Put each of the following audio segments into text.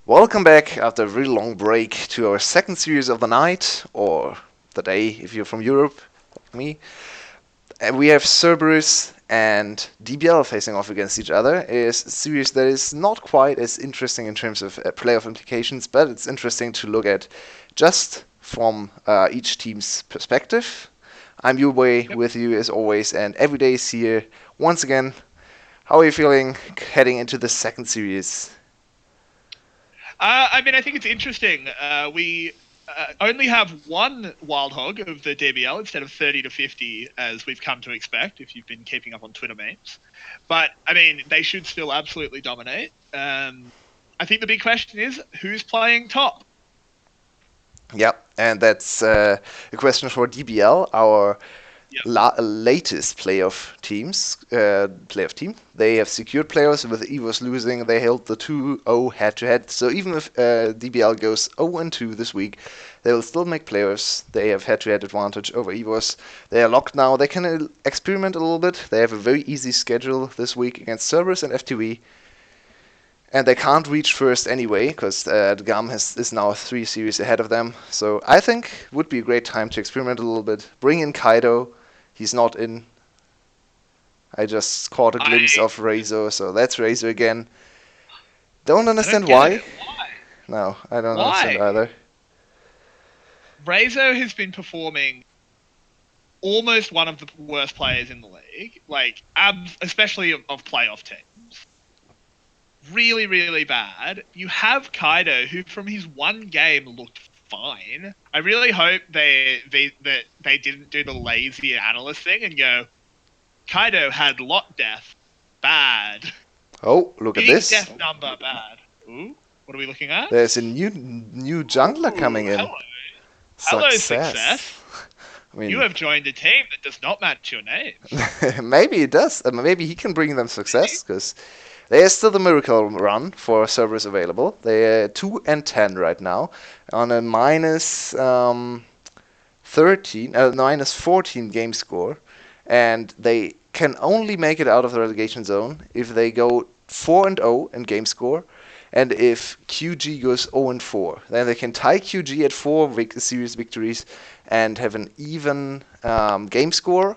Welcome back after a really long break to our second series of the night, or the day if you're from Europe, like me. And we have Cerberus and DBL facing off against each other. It's a series that is not quite as interesting in terms of playoff implications, but it's interesting to look at just from each team's perspective. I'm Yulwei with you as always, and every day is here once again. How are you feeling heading into the second series? I think it's interesting. We only have one wild hog of the DBL instead of 30 to 50, as we've come to expect if you've been keeping up on Twitter memes. But, they should still absolutely dominate. I think the big question is, who's playing top? Yep, and that's a question for DBL, our latest playoff team. They have secured players with EVOS losing. They held the 2-0 head-to-head. So even if DBL goes 0-2 this week, they will still make players. They have head-to-head advantage over EVOS. They are locked now. They can experiment a little bit. They have a very easy schedule this week against Cerberus and FTV. And they can't reach first anyway, because GAM is now 3 series ahead of them. So I think it would be a great time to experiment a little bit. Bring in Kaido. He's not in. I just caught a glimpse of Razor, so that's Razor again. Don't understand why. No, I don't understand either. Razor has been performing almost one of the worst players in the league, especially of playoff teams. Really, really bad. You have Kaido, who from his one game looked fine. I really hope they didn't do the lazy analyst thing and go, Kaido had lot death, bad. Oh, look at this. Death number, bad. Ooh, what are we looking at? There's a new jungler coming in. Hello, success. I mean, you have joined a team that does not match your name. Maybe it does. Maybe he can bring them success, because there's still the miracle run for servers available. They're 2-10 right now on a minus 14 game score, and they can only make it out of the relegation zone if they go 4-0 in game score, and if QG goes 0-4. Then they can tie QG at 4 series victories and have an even game score,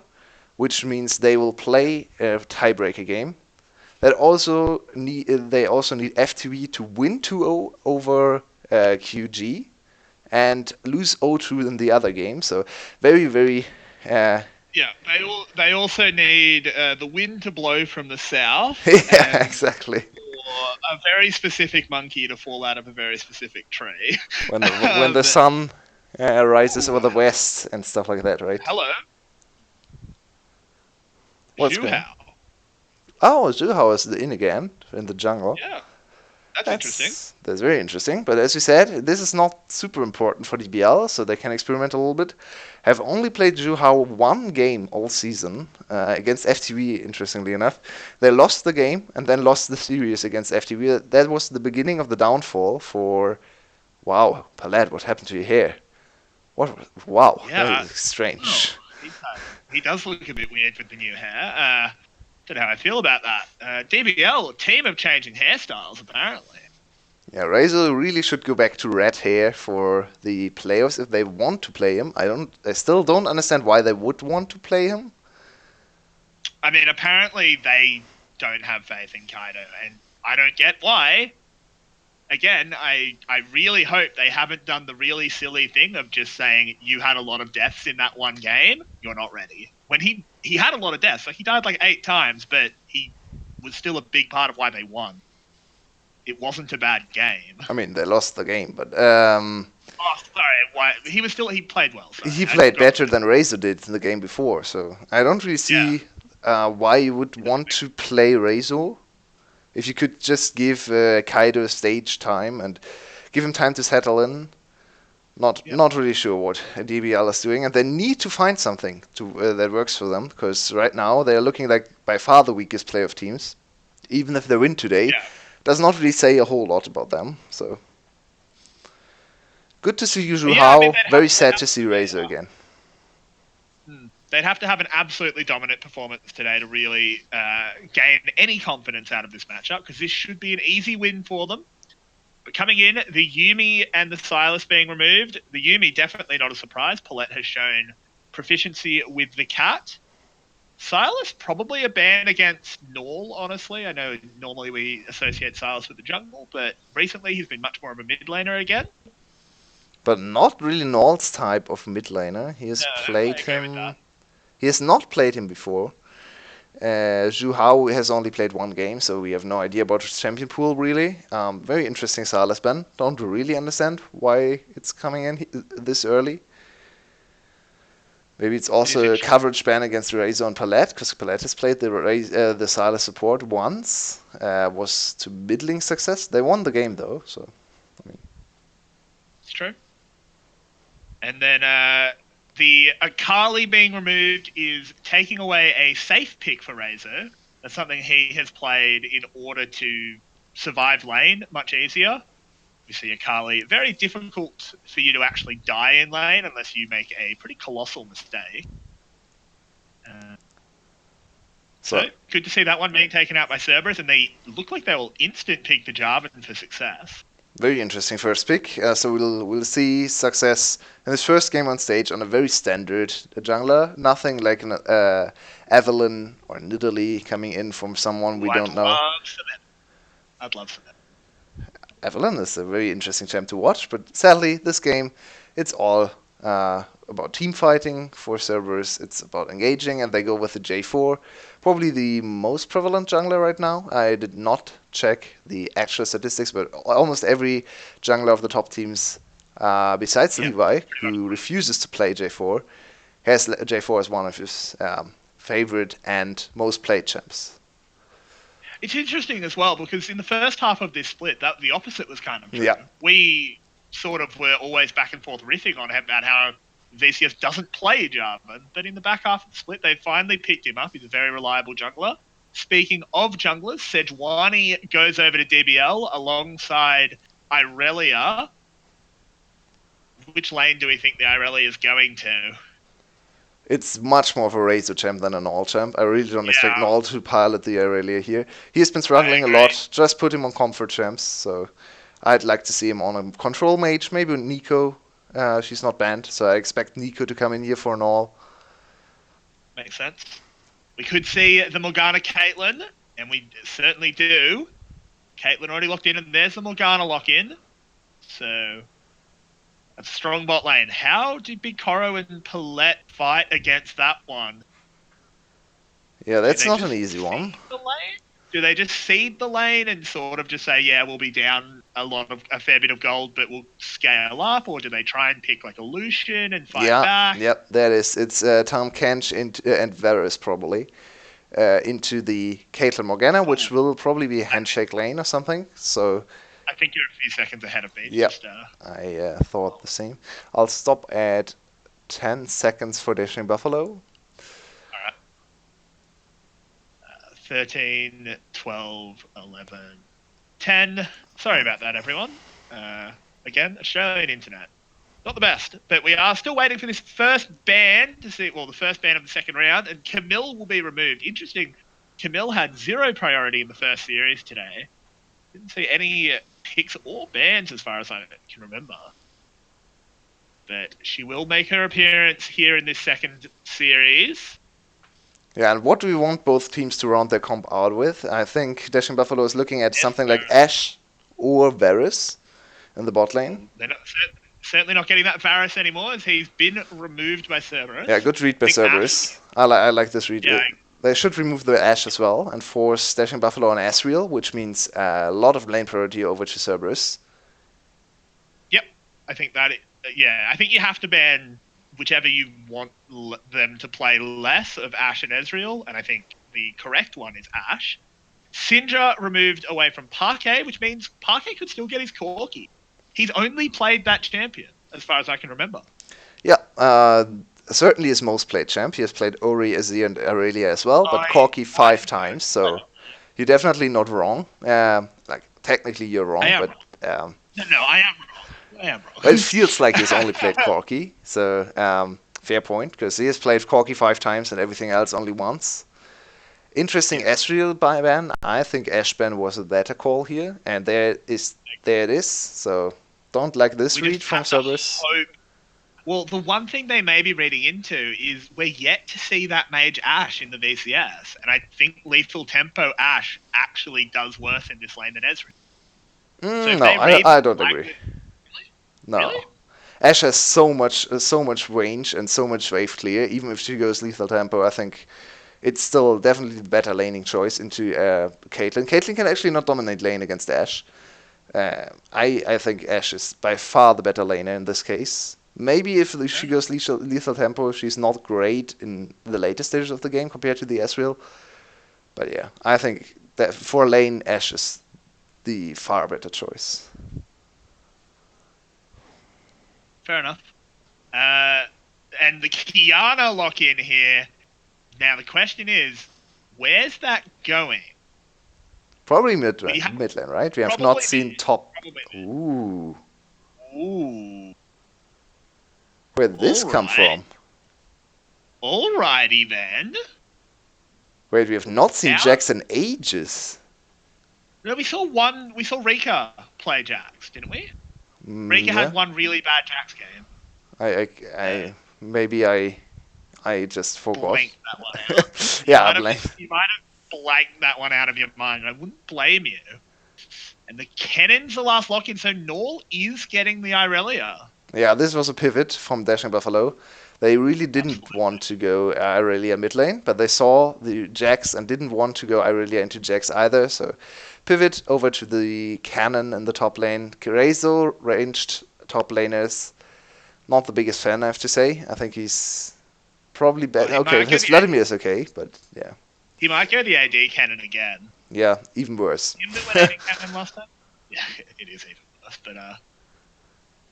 which means they will play a tiebreaker game. They also need FTV to win 2-0 over QG and lose 0-2 in the other game. So very, very... they also need the wind to blow from the south. Yeah, exactly. Or a very specific monkey to fall out of a very specific tree. When the sun rises over the west and stuff like that, right? Hello. What's going? Oh, Zhuhao is in again in the jungle. Yeah, that's interesting. That's very interesting. But as you said, this is not super important for DBL, so they can experiment a little bit. Have only played Zhuhao one game all season against FTV, interestingly enough. They lost the game and then lost the series against FTV. That was the beginning of the downfall for... Wow, Palette, what happened to your hair? Wow, that is strange. Oh, he does look a bit weird with the new hair. Don't know how I feel about that. DBL, a team of changing hairstyles, apparently. Yeah, Razor really should go back to red hair for the playoffs if they want to play him. I still don't understand why they would want to play him. I mean, apparently they don't have faith in Kaido, and I don't get why. Again, I really hope they haven't done the really silly thing of just saying, you had a lot of deaths in that one game, you're not ready. When he had a lot of deaths, he died 8 times, but he was still a big part of why they won. It wasn't a bad game. I mean, they lost the game, but... Oh, sorry. He played well. Sorry. He played better than Razor did in the game before, so I don't really see why you would want to play Razor. If you could just give Kaido stage time and give him time to settle in. Not really sure what DBL is doing, and they need to find something that works for them, because right now they're looking like by far the weakest playoff teams. Even if they win today, does not really say a whole lot about them. So good to see Zhuhao. Very sad to see Razor again. They'd have to have an absolutely dominant performance today to really gain any confidence out of this matchup, because this should be an easy win for them. But coming in, the Yuumi and the Silas being removed. The Yuumi, definitely not a surprise. Paulette has shown proficiency with the cat. Silas, probably a ban against Null, honestly. I know normally we associate Silas with the jungle, but recently he's been much more of a mid laner again. But not really Null's type of mid laner. He has played him. He has not played him before. Zhu Hao has only played one game, so we have no idea about his champion pool, really. Very interesting Silas ban. Don't really understand why it's coming in this early. Maybe it's also a coverage ban against Razor and Palette, because Palette has played the Silas support once. Was to middling success. They won the game, though, so... I mean. It's true. And then the Akali being removed is taking away a safe pick for Razor. That's something he has played in order to survive lane much easier. You see Akali, very difficult for you to actually die in lane unless you make a pretty colossal mistake. So good to see that one being taken out by Cerberus, and they look like they will instant pick the Jarvan for success. Very interesting first pick. So we'll see success in his first game on stage on a very standard jungler. Nothing like an Evelyn or Nidalee coming in from someone we don't know. I'd love some. Evelyn is a very interesting champ to watch, but sadly, this game, it's all about team fighting for Cerberus. It's about engaging, and they go with the J4. Probably the most prevalent jungler right now. I did not check the actual statistics, but almost every jungler of the top teams, besides Levi, who refuses to play J4, has J4 as one of his favorite and most played champs. It's interesting as well, because in the first half of this split, the opposite was kind of true. Yeah. We sort of were always back and forth riffing on about how VCS doesn't play Jarvan, but in the back half of the split, they finally picked him up. He's a very reliable jungler. Speaking of junglers, Sejuani goes over to DBL alongside Irelia. Which lane do we think the Irelia is going to? It's much more of a Razor champ than a Null champ. I really don't expect Null to pilot the Irelia here. He has been struggling a lot. Just put him on comfort champs, so I'd like to see him on a control mage, maybe Nico. She's not banned, so I expect Nico to come in here for Null. Makes sense. We could see the Morgana Caitlyn, and we certainly do. Caitlyn already locked in, and there's the Morgana lock-in. So that's a strong bot lane. How did Big Coro and Palette fight against that one? Yeah, that's not an easy one. Do they just seed the lane and sort of just say, yeah, we'll be down a fair bit of gold, but we'll scale up? Or do they try and pick like a Lucian and fight back? Yep, that is. It's Tom Kench and Varus probably into the Caitlyn Morgana, which will probably be a handshake lane or something. So I think you're a few seconds ahead of me. Yep, I thought the same. I'll stop at 10 seconds for Dashing Buffalo. 13, 12, 11, 10. Sorry about that, everyone. Again, Australian internet. Not the best, but we are still waiting for this first ban to see, well, the first ban of the second round, and Camille will be removed. Interesting, Camille had 0 priority in the first series today. Didn't see any picks or bans as far as I can remember. But she will make her appearance here in this second series. Yeah, and what do we want both teams to round their comp out with? I think Dashing Buffalo is looking at something like Ashe or Varus in the bot lane. They're certainly not getting that Varus anymore, as he's been removed by Cerberus. Yeah, good read by Cerberus. I like this read. Yeah. They should remove the Ashe as well and force Dashing Buffalo on Asriel, which means a lot of lane priority over to Cerberus. Yep, I think that. I think you have to ban whichever you want them to play less of Ashe and Ezreal, and I think the correct one is Ashe. Syndra removed away from Parquet, which means Parquet could still get his Corki. He's only played that champion, as far as I can remember. Yeah, certainly his most played champ. He has played Ori, Azir, and Aurelia as well, but Corki 5 times, so you're definitely not wrong. Technically you're wrong, but... No, I am wrong. Well, it feels like he's only played Corki, so fair point, because he has played Corki 5 times and everything else only once. Interesting Ezreal ban. I think Ashe ban was a better call here, and there it is. So don't like this We read just from have to Cerberus. hope. Well, the one thing they may be reading into is we're yet to see that Mage Ashe in the VCS, and I think Lethal Tempo Ashe actually does worse in this lane than Ezreal. So if No, they read I don't like agree. it, No. really? Ashe has so much range and so much wave clear. Even if she goes lethal tempo, I think it's still definitely the better laning choice into Caitlyn. Caitlyn can actually not dominate lane against Ashe. I think Ashe is by far the better laner in this case. Maybe if she goes lethal tempo, she's not great in the later stages of the game compared to the Ezreal. But yeah, I think that for lane, Ashe is the far better choice. Fair enough. And the Kiana lock in here. Now the question is, where's that going? Probably mid lane, right? We have not Probably seen mid. top. Probably mid. Ooh, Ooh. where did this All come right. from? Alrighty then. Wait, we have not seen Out. Jax in ages. No, we saw Rika play Jax, didn't we? Rika Yeah, had one really bad Jax game. maybe I just forgot. Blanked that one out. Yeah, I blanked. You might have blanked that one out of your mind. I wouldn't blame you. And the Cannon's the last lock-in, so Norl is getting the Irelia. Yeah, this was a pivot from Dashing Buffalo. They really didn't Absolutely. want to go Irelia mid lane, but they saw the Jax and didn't want to go Irelia into Jax either, so pivot over to the Cannon in the top lane. Kirezo, ranged top laners, not the biggest fan, I have to say. I think he's probably better. Okay, his Vladimir is okay, but yeah. He might go the AD Cannon again. Yeah, even worse. Him that went AD Cannon last time? Yeah, it is even worse, but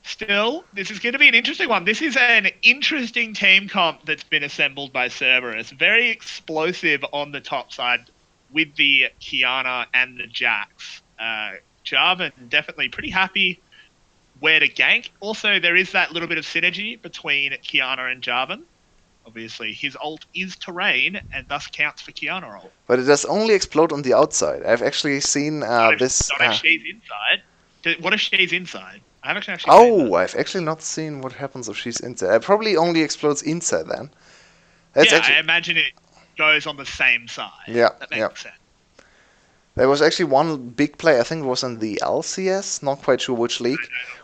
still, this is going to be an interesting one. This is an interesting team comp that's been assembled by Cerberus. Very explosive on the top side with the Kiana and the Jax. Jarvan definitely pretty happy where to gank. Also, there is that little bit of synergy between Kiana and Jarvan. Obviously, his ult is terrain and thus counts for Kiana ult. But it does only explode on the outside. I've actually seen this. Not if she's inside. What if she's inside? I haven't actually seen Oh, that. I've actually not seen what happens if she's inside. It probably only explodes inside then. Yeah, I imagine it goes on the same side. Yeah, that makes sense. There was actually one big play, I think it was in the LCS, not quite sure which league,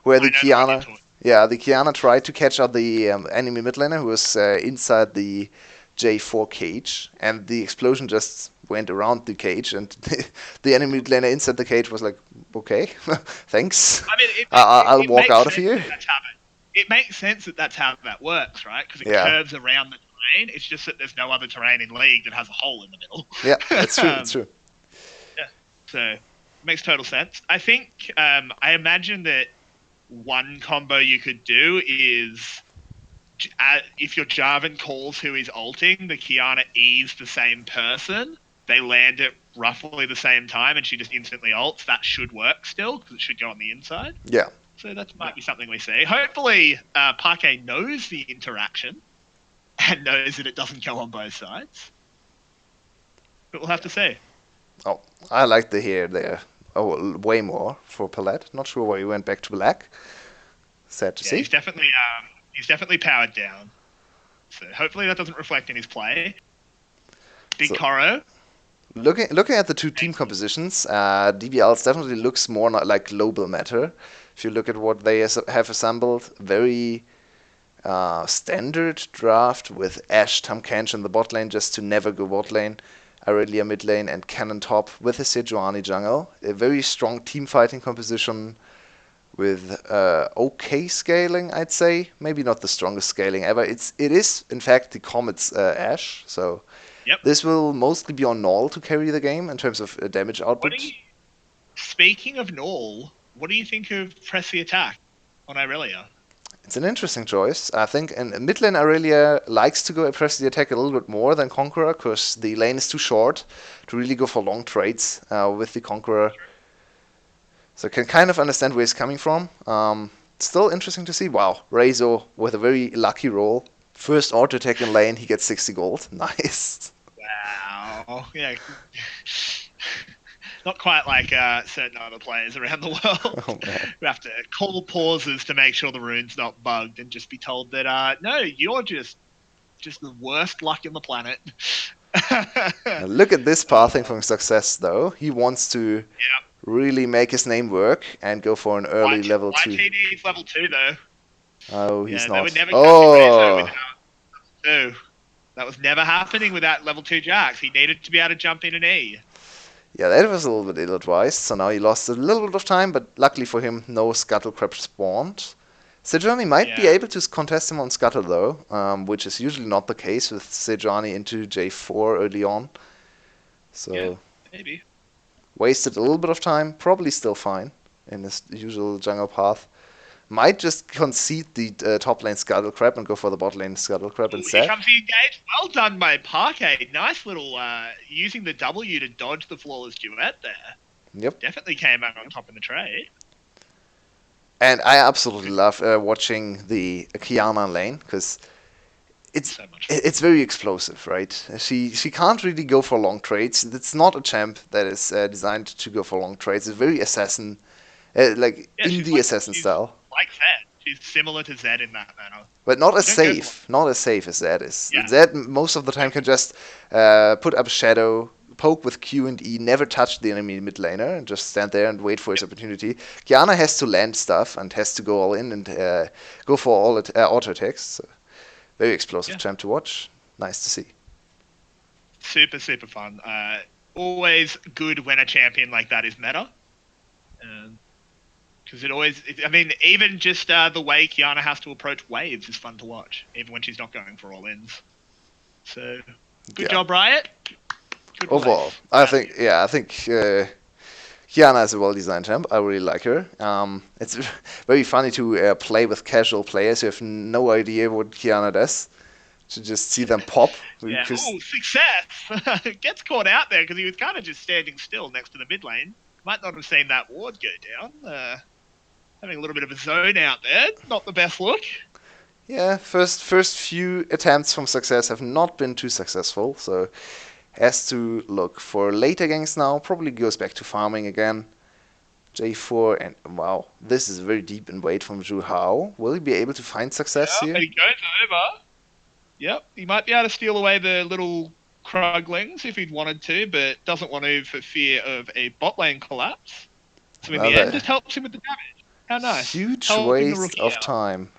where the Kiana tried to catch out the enemy mid laner who was inside the J4 cage, and the explosion just went around the cage, and the enemy mid laner inside the cage was like, okay, thanks. I mean, I'll walk out of here. It makes sense that that's how that works, right? Because it curves around the terrain. It's just that there's no other terrain in League that has a hole in the middle. Yeah, that's true. That's true. Yeah, so it makes total sense. I think I imagine that one combo you could do is if your Jarvan calls who is ulting, the Kiana E's the same person. They land at roughly the same time, and she just instantly ults. That should work still, because it should go on the inside. Yeah. So that might be something we see. Hopefully, Parquet knows the interaction and knows that it doesn't go on both sides. But we'll have to see. Oh, I like the hair there. Oh, way more for Palette. Not sure why he went back to black. Sad to see. He's definitely powered down. So hopefully that doesn't reflect in his play. Big Coro. Looking at the two team compositions, DBL definitely looks more like global matter. If you look at what they have assembled, very standard draft with Ashe, Tahm Kench in the bot lane just to never go bot lane, Irelia mid lane, and Cannon top with a Sejuani jungle. A very strong team fighting composition with okay scaling, I'd say. Maybe not the strongest scaling ever. It is in fact the Comet's Ashe, so this will mostly be on Null to carry the game in terms of damage output. Speaking of Null, what do you think of Press the Attack on Irelia? It's an interesting choice. I think in mid lane Irelia likes to go press the attack a little bit more than Conqueror, because the lane is too short to really go for long trades with the Conqueror. So I can kind of understand where he's coming from. Still interesting to see. Wow, Rezo with a very lucky roll. First auto attack in lane, he gets 60 gold. Nice. Wow. Oh, yeah. Not quite like certain other players around the world Oh man. who have to call pauses to make sure the rune's not bugged and just be told that no, you're just the worst luck in the planet. Now look at this pathing Yeah. from success though. He wants to really make his name work and go for an early level 2. YT needs level 2 though. Oh, he's Yeah, they would not. never catch Rezo Oh! without 2. That was never happening without level 2 Jax. He needed to be able to jump in an E. Yeah, that was a little bit ill-advised, so now he lost a little bit of time, but luckily for him, no Scuttle Crab spawned. Sejuani might be able to contest him on Scuttle though, which is usually not the case with Sejuani into J4 early on. So, maybe. wasted a little bit of time, probably still fine in his usual jungle path. Might just concede the top lane Scuttle Crab and go for the bot lane Scuttle Crab instead. Here comes the engage. Well done by Parquet. Nice little using the W to dodge the flawless duet there. Yep. Definitely came out on top in the trade. And I absolutely love watching the Kiana lane because it's very explosive, right? She can't really go for long trades. It's not a champ that is designed to go for long trades. It's very assassin, indie assassin style. Like Zed. She's similar to Zed in that manner. But not as safe. Not as safe as Zed is. Yeah. Zed most of the time can just put up a shadow, poke with Q and E, never touch the enemy mid laner, and just stand there and wait for his opportunity. Kiana has to land stuff and has to go all in and go for all auto attacks. So very explosive champ to watch. Nice to see. Super, super fun. Always good when a champion like that is meta. Because even just the way Kiana has to approach waves is fun to watch, even when she's not going for all ins. So, good job, Riot. Good overall, I think Kiana is a well-designed champ. I really like her. It's very funny to play with casual players who have no idea what Kiana does. To just see them pop. Yeah. Oh, success! Gets caught out there because he was kind of just standing still next to the mid lane. Might not have seen that ward go down. Having a little bit of a zone out there. Not the best look. Yeah, first few attempts from success have not been too successful, so has to look for later ganks now. Probably goes back to farming again. J4 and wow, this is very deep in wait from Zhu Hao. Will he be able to find success here? He goes over. Yep, he might be able to steal away the little Kruglings if he'd wanted to, but doesn't want to for fear of a bot lane collapse. So in the end, just helps him with the damage. How nice. Huge waste of time.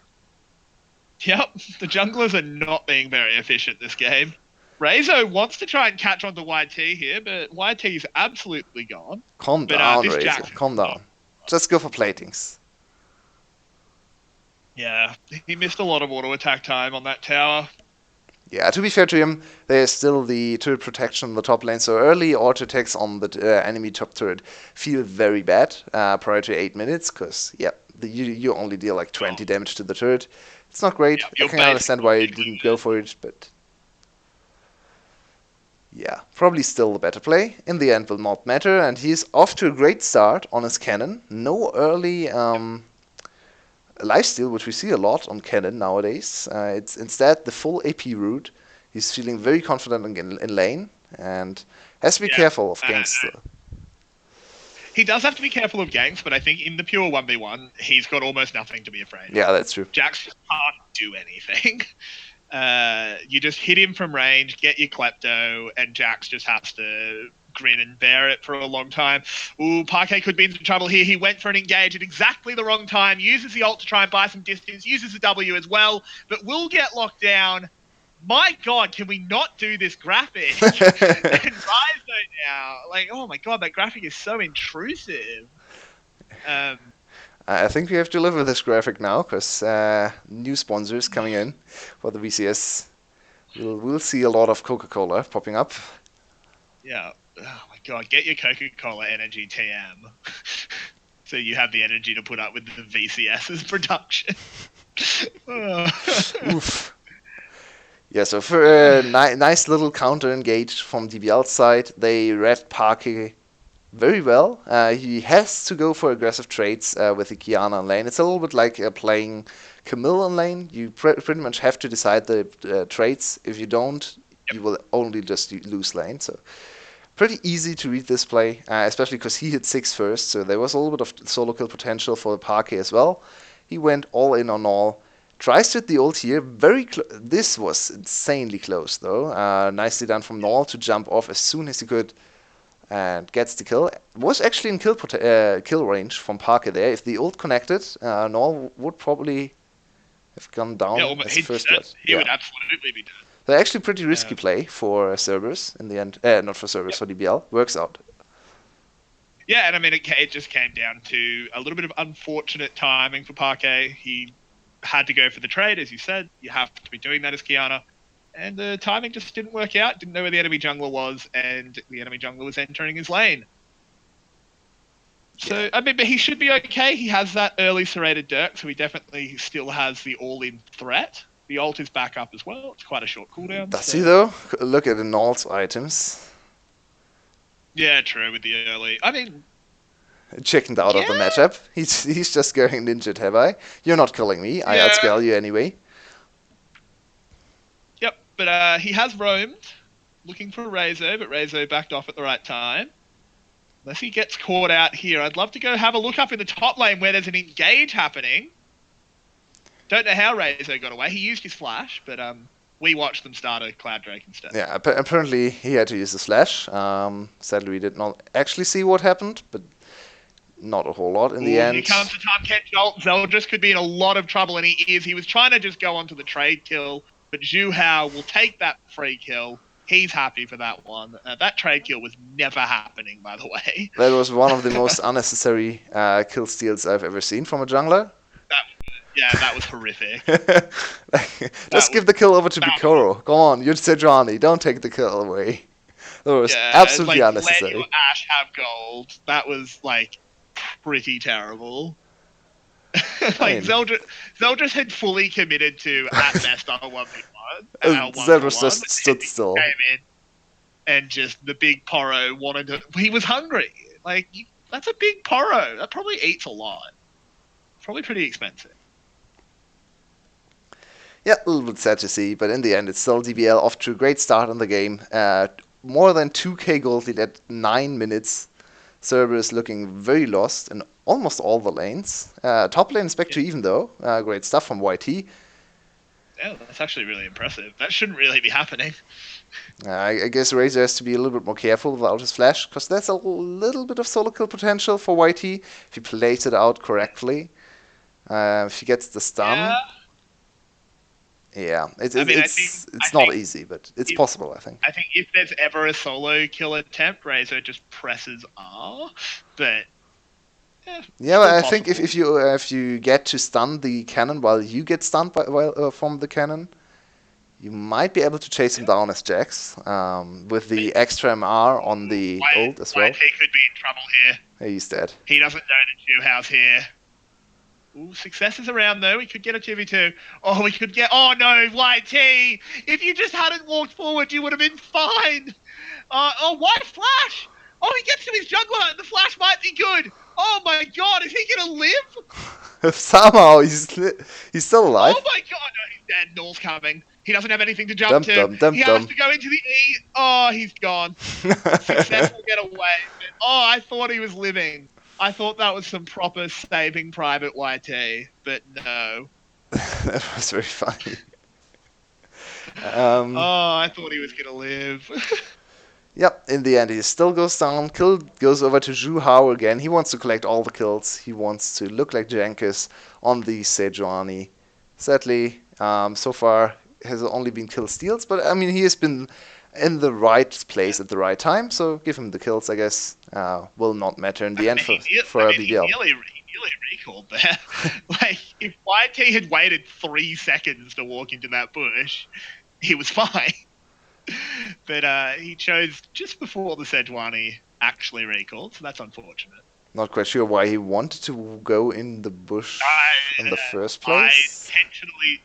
Yep, the junglers are not being very efficient this game. Rezo wants to try and catch on to YT here, but YT's absolutely gone. Calm down, Rezo. Calm down. Just go for platings. Yeah, he missed a lot of auto attack time on that tower. Yeah, to be fair to him, there's still the turret protection on the top lane, so early auto attacks on the enemy top turret feel very bad prior to 8 minutes, because, you only deal like 20 damage to the turret. It's not great. I can understand why he didn't go for it, but yeah, probably still the better play. In the end will not matter, and he's off to a great start on his cannon. No early lifesteal, which we see a lot on cannon nowadays. It's instead the full AP route. He's feeling very confident in lane, and has to be careful of ganks still. He does have to be careful of ganks, but I think in the pure 1v1, he's got almost nothing to be afraid of. Yeah, that's true. Jax just can't do anything. You just hit him from range, get your Klepto, and Jax just has to grin and bear it for a long time. Ooh, Parquet could be in trouble here. He went for an engage at exactly the wrong time, uses the ult to try and buy some distance, uses the W as well, but will get locked down. My God, can we not do this graphic? And Ryzo now, oh my God, that graphic is so intrusive. I think we have to live with this graphic now, because new sponsors coming in for the VCS. We'll see a lot of Coca-Cola popping up. Yeah. Oh my God, get your Coca-Cola energy TM. So you have the energy to put up with the VCS's production. Oof. Yeah, so for a nice little counter engage from DBL's side, they read Parquet very well. He has to go for aggressive trades with the Kiana on lane. It's a little bit like playing Camille on lane. You pretty much have to decide the trades. If you don't, you will only just lose lane. So pretty easy to read this play, especially because he hit 6 first, so there was a little bit of solo kill potential for Parquet as well. He went all in on all. Tries to hit the ult here. This was insanely close, though. Nicely done from Null to jump off as soon as he could and gets the kill. Was actually in kill range from Parquet there. If the ult connected, Null would probably have gone down as the first blood. He would absolutely be dead. They're actually pretty risky play for Cerberus in the end. Not for Cerberus, for DBL. Works out. Yeah, and I mean, it just came down to a little bit of unfortunate timing for Parquet. He had to go for the trade, as you said. You have to be doing that as Kiana. And the timing just didn't work out. Didn't know where the enemy jungler was, and the enemy jungler was entering his lane. So, yeah. I mean, but he should be okay. He has that early serrated Dirk, so he definitely still has the all-in threat. The ult is back up as well. It's quite a short cooldown. Does he, though? Look at the Null's items. Yeah, true, with the early. I mean... Chickened out of the matchup. He's just going ninja Tabi. You're not killing me. I outscale you anyway. Yep, but he has roamed, looking for Rezo, but Rezo backed off at the right time. Unless he gets caught out here, I'd love to go have a look up in the top lane where there's an engage happening. Don't know how Rezo got away. He used his flash, but we watched them start a Cloud Drake instead. Yeah, apparently he had to use his flash. Sadly, we did not actually see what happened, but not a whole lot in the end. Here comes the time catch ult. Zeldris could be in a lot of trouble, and he is. He was trying to just go onto the trade kill, but Zhu Hao will take that free kill. He's happy for that one. That trade kill was never happening, by the way. That was one of the most unnecessary kill steals I've ever seen from a jungler. That was horrific. Just give the kill over to Bikoro. Go on, you're Sejuani. Don't take the kill away. That was absolutely unnecessary. Let your Ashe have gold. That was, pretty terrible. Zeldris had fully committed to, at best, on a 1v1. Zeldris just stood still. Came in and just the big Poro wanted to... He was hungry. That's a big Poro. That probably eats a lot. Probably pretty expensive. Yeah, a little bit sad to see, but in the end, it's still DBL off to a great start in the game. More than 2k gold lead at 9 minutes. Cerberus looking very lost in almost all the lanes. Top lane is back to even, though. Great stuff from YT. Yeah, that's actually really impressive. That shouldn't really be happening. I guess Razor has to be a little bit more careful without his flash, because that's a little bit of solo kill potential for YT if he plays it out correctly. If he gets the stun... Yeah, it's not easy, but it's possible, I think. I think if there's ever a solo kill attempt, Razor just presses R, but... Yeah, but I think if you get to stun the cannon while you get stunned from the cannon, you might be able to chase him down as Jax, with the extra MR on the ult as well. YT could be in trouble here. He's dead. He doesn't know that Zhu Hao's here. Ooh, success is around, though. We could get a 2v2. Oh, we could get... Oh, no, YT! If you just hadn't walked forward, you would have been fine! Why flash? Oh, he gets to his jungler, and the flash might be good! Oh, my God, is he going to live? Somehow, he's still alive. Oh, my God, no, he's dead. Null's coming. He doesn't have anything to jump to. He has to go into the E. Oh, he's gone. Success will get away. Oh, I thought he was living. I thought that was some proper saving Private YT, but no. That was very funny. I thought he was going to live. Yep, in the end he still goes down. Kill goes over to Zhu Hao again. He wants to collect all the kills. He wants to look like Jenkins on the Sejuani. Sadly, so far has only been kill steals, but I mean he has been in the right place at the right time, so give him the kills, I guess. Will not matter in the end for BBL. He nearly recalled there. If YT had waited 3 seconds to walk into that bush, he was fine. But he chose just before the Sejuani actually recalled, so that's unfortunate. Not quite sure why he wanted to go in the bush in the first place.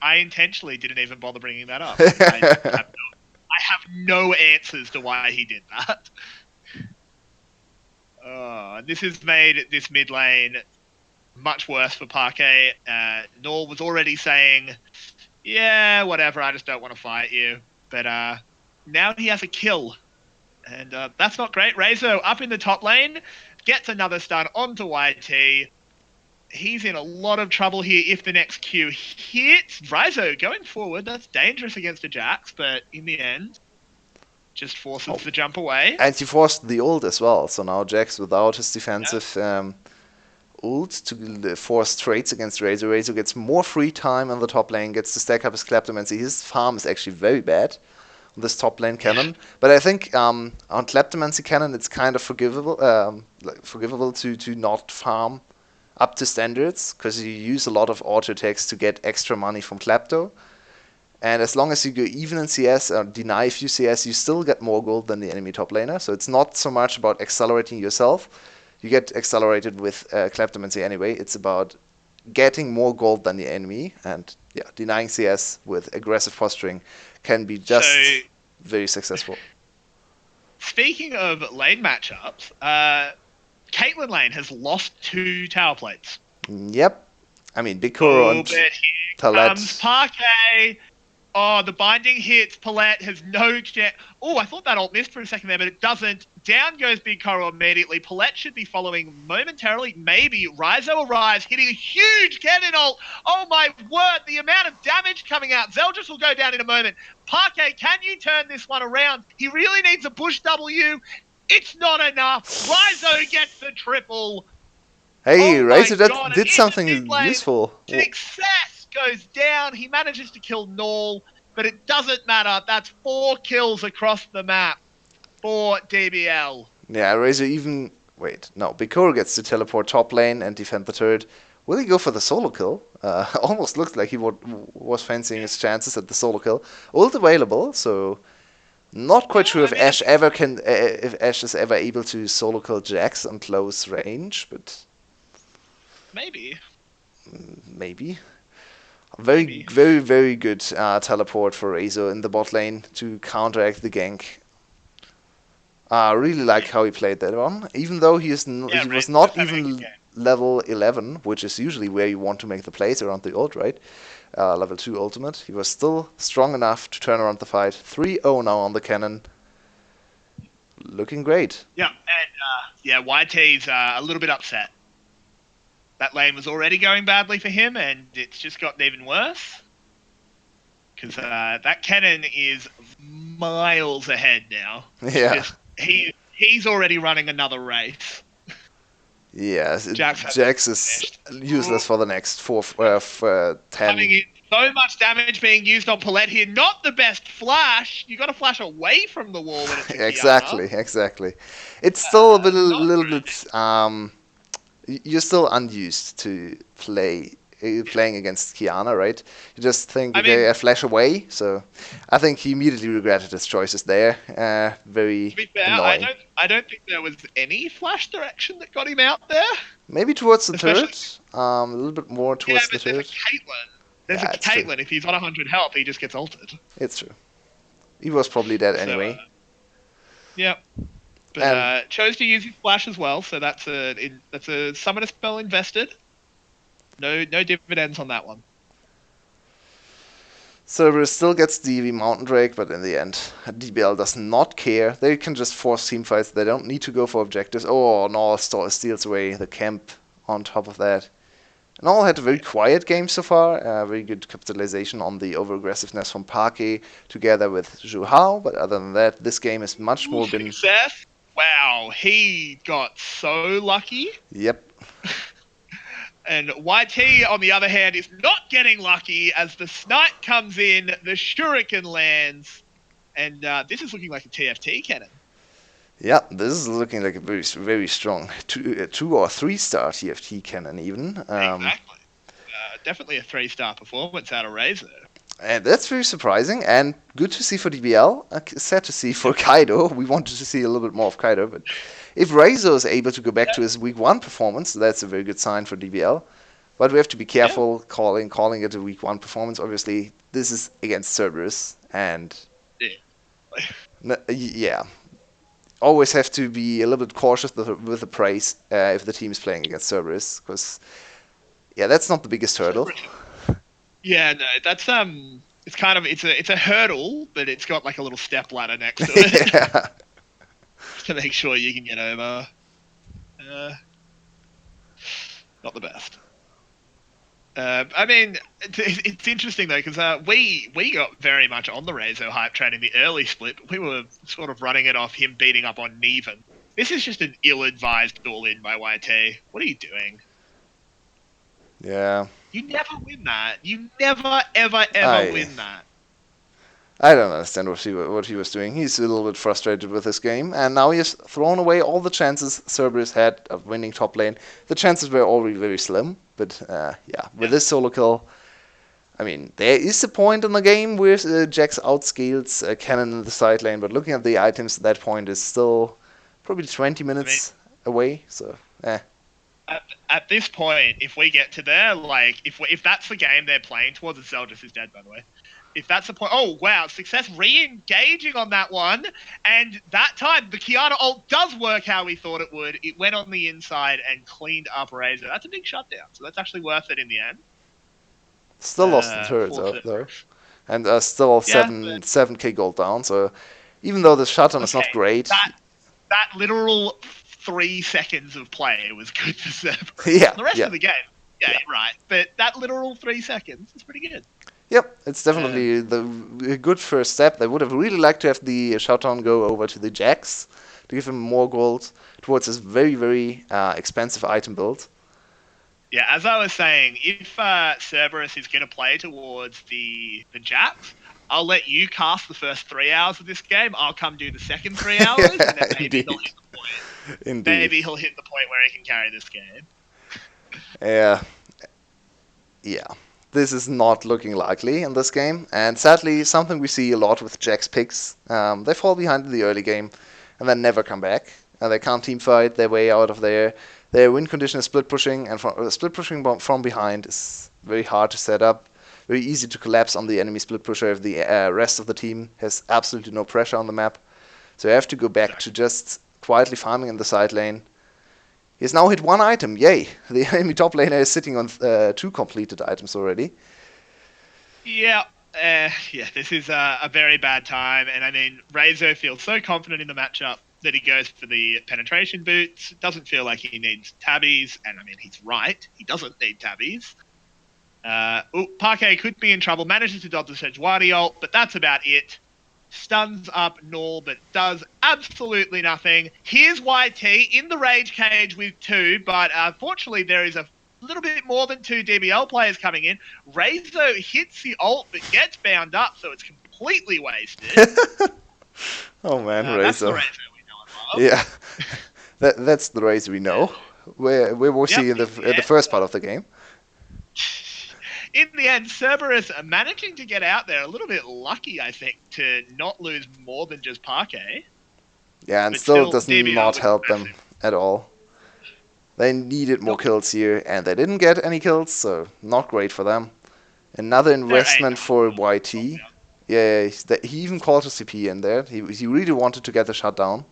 I intentionally didn't even bother bringing that up. I have no answers to why he did that. This has made this mid lane much worse for Parquet. Nor was already saying, yeah, whatever, I just don't want to fight you. But now he has a kill. And that's not great. Reizo up in the top lane, gets another stun onto YT. He's in a lot of trouble here if the next Q hits. Reizo going forward, that's dangerous against a Jax, but in the end, just forces the jump away. And he forced the ult as well, so now Jax without his defensive ult to force trades against Reizo. Reizo gets more free time in the top lane, gets to stack up his Kleptomancy. His farm is actually very bad on this top lane cannon, but I think on Kleptomancy cannon it's kind of forgivable to not farm up to standards, because you use a lot of auto attacks to get extra money from Klepto. And as long as you go even in CS or deny a few CS, you still get more gold than the enemy top laner. So it's not so much about accelerating yourself. You get accelerated with Kleptomancy anyway. It's about getting more gold than the enemy. And yeah, denying CS with aggressive posturing can be just very successful. Speaking of lane matchups, Caitlyn lane has lost 2 tower plates. Yep. I mean, Bikoro and Palette. Parquet. Oh, the binding hits. Palette has no chance. Oh, I thought that ult missed for a second there, but it doesn't. Down goes Big Koro immediately. Palette should be following momentarily. Maybe Reizo arrives, hitting a huge cannon ult. Oh my word, the amount of damage coming out. Zeldris will go down in a moment. Parquet, can you turn this one around? He really needs a push W. It's not enough. Reizo gets the triple. Hey, Reizo did something useful. Success goes down. He manages to kill Null, but it doesn't matter. That's 4 kills across the map for DBL. Yeah, Reizo even... Wait, no. Bikoro gets to teleport top lane and defend the turret. Will he go for the solo kill? Almost looked like he was fancying his chances at the solo kill. Ult available, so... Not quite sure if Ashe is ever able to solo kill Jax on close range, but... Maybe. Very, very good teleport for Reizo in the bot lane to counteract the gank. I really like how he played that one, even though he was not even level 11, which is usually where you want to make the plays around the ult, right? Level 2 ultimate. He was still strong enough to turn around the fight. 3-0 now on the cannon. Looking great. Yeah, and YT's a little bit upset. That lane was already going badly for him, and it's just gotten even worse. Because that cannon is miles ahead now. Yeah. He's already running another race. Yes, Jax is useless for the next 10. Coming in, so much damage being used on Palette here. Not the best flash. You got to flash away from the wall when it's exactly. It's still a little bit. You're still unused to playing against Kiana, right? You just think, okay, I flash away. So I think he immediately regretted his choices there. Very to be fair, annoying. I don't think there was any flash direction that got him out there. Maybe towards the turret. A little bit more towards the turret. There's a Caitlyn. If he's on 100 health, he just gets ulted. It's true. He was probably dead anyway. Yep. But chose to use his flash as well, so that's a summoner spell invested. No dividends on that one. Cerberus still gets the Mountain Drake, but in the end, DBL does not care. They can just force teamfights. They don't need to go for objectives. Oh, Null steals away the camp on top of that. Null had a very quiet game so far. Very good capitalization on the over-aggressiveness from Parquet together with Zhu Hao. But other than that, this game is much more been... Success? Wow, he got so lucky. Yep. And YT, on the other hand, is not getting lucky as the snipe comes in, the shuriken lands, and this is looking like a TFT cannon. Yeah, this is looking like a very, very strong 2 or 3 star TFT cannon even. Exactly. Definitely a 3-star performance out of Reizo. And that's very surprising and good to see for DBL. Sad to see for Kaido. We wanted to see a little bit more of Kaido, but if Reizo is able to go back to his week 1 performance, that's a very good sign for DBL. But we have to be careful calling it a week 1 performance. Obviously, this is against Cerberus, and yeah, always have to be a little bit cautious with the praise if the team is playing against Cerberus, because that's not the biggest hurdle. Yeah, no, that's it's a hurdle, but it's got like a little step ladder next to it Yeah. to make sure you can get over. Uh, Not the best. I mean, it's interesting though because we got very much on the Rezo hype train in the early split. But we were sort of running it off him beating up on Neven. This is just an ill-advised all-in by YT. What are you doing? Yeah. You never win that. You never, ever, ever I win that. I don't understand what he was doing. He's a little bit frustrated with this game, and now he has thrown away all the chances Cerberus had of winning top lane. The chances were already very slim, but yeah, with this solo kill, I mean, there is a point in the game where Jax outscales Cannon in the side lane, but looking at the items, that point is still probably 20 minutes away, so At this point, if we get to there, like if that's the game they're playing towards, and Zeldris is dead, by the way. If that's the point, oh wow, success re-engaging on that one, and that time the Kiana ult does work how we thought it would. It went on the inside and cleaned up Razor. That's a big shutdown, so that's actually worth it in the end. still lost the turrets For though, Cerberus. and still Yeah, 7k gold down. So even though the shutdown is not okay, great, that literal 3 seconds of play was good for Cerberus. yeah, The rest yeah. of the game, yeah, right, but that literal 3 seconds is pretty good. Yep, it's definitely a good first step. They would have really liked to have the shutdown go over to the Jax to give him more gold towards his very, very expensive item build. Yeah, as I was saying, if Cerberus is going to play towards the Japs, I'll let you cast the first 3 hours of this game. I'll come do the second 3 hours, and then maybe he'll hit the point. Indeed. Maybe he'll hit the point where he can carry this game. Yeah. Yeah. This is not looking likely in this game, and sadly, something we see a lot with Jax picks. They fall behind in the early game and then never come back. They can't team fight their way out of there. Their win condition is split pushing, and split pushing from behind is very hard to set up. Very easy to collapse on the enemy split pusher if the rest of the team has absolutely no pressure on the map. So you have to go back to just quietly farming in the side lane. He's now hit 1 item, yay! The enemy top laner is sitting on 2 completed items already. Yeah, this is a very bad time, and I mean, Rezo feels so confident in the matchup that he goes for the penetration boots. Doesn't feel like he needs tabbies, and I mean, he's right. He doesn't need tabbies. Parquet could be in trouble. Manages to dodge the Sejuani ult, but that's about it. Stuns up Null, but does absolutely nothing. Here's YT in the Rage Cage with 2, but unfortunately there is a little bit more than 2 DBL players coming in. Rezo hits the ult, but gets bound up, so it's completely wasted. Oh man, That's the Razor. Rezo we know and love. Yeah, that's the Razor we know. Where we'll see in the first part of the game. In the end, Cerberus are managing to get out there a little bit lucky, I think, to not lose more than just Parquet. Yeah, and But still still, does DBL not was help them massive. at all. They needed more kills here, and they didn't get any kills, so not great for them. Another There ain't investment no for kills. YT. Yeah, he even called a CP in there. He really wanted to get the shutdown.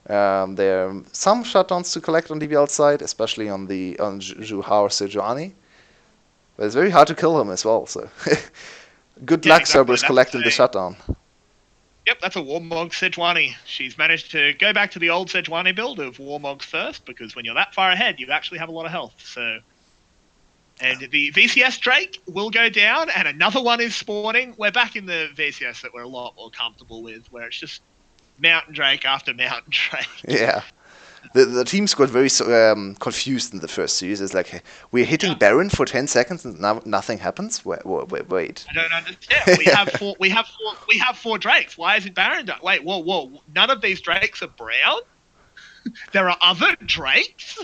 There are some shutdowns to collect on DBL side, especially on Juha or Sejuani. But it's very hard to kill him as well, so good luck, Exactly. Cerberus, collecting the shutdown. Yep, that's a Warmog Sejuani. She's managed to go back to the old Sejuani build of Warmogs first, because when you're that far ahead, you actually have a lot of health. So, and the VCS Drake will go down, and another one is spawning. We're back in the VCS that we're a lot more comfortable with, where it's just Mountain Drake after Mountain Drake. Yeah. The teams got very confused in the first series. It's like, we're hitting Baron for 10 seconds and now nothing happens? Wait. I don't understand. We have 4 Drakes. Why isn't Baron done? Wait, whoa. None of these Drakes are brown? There are other Drakes?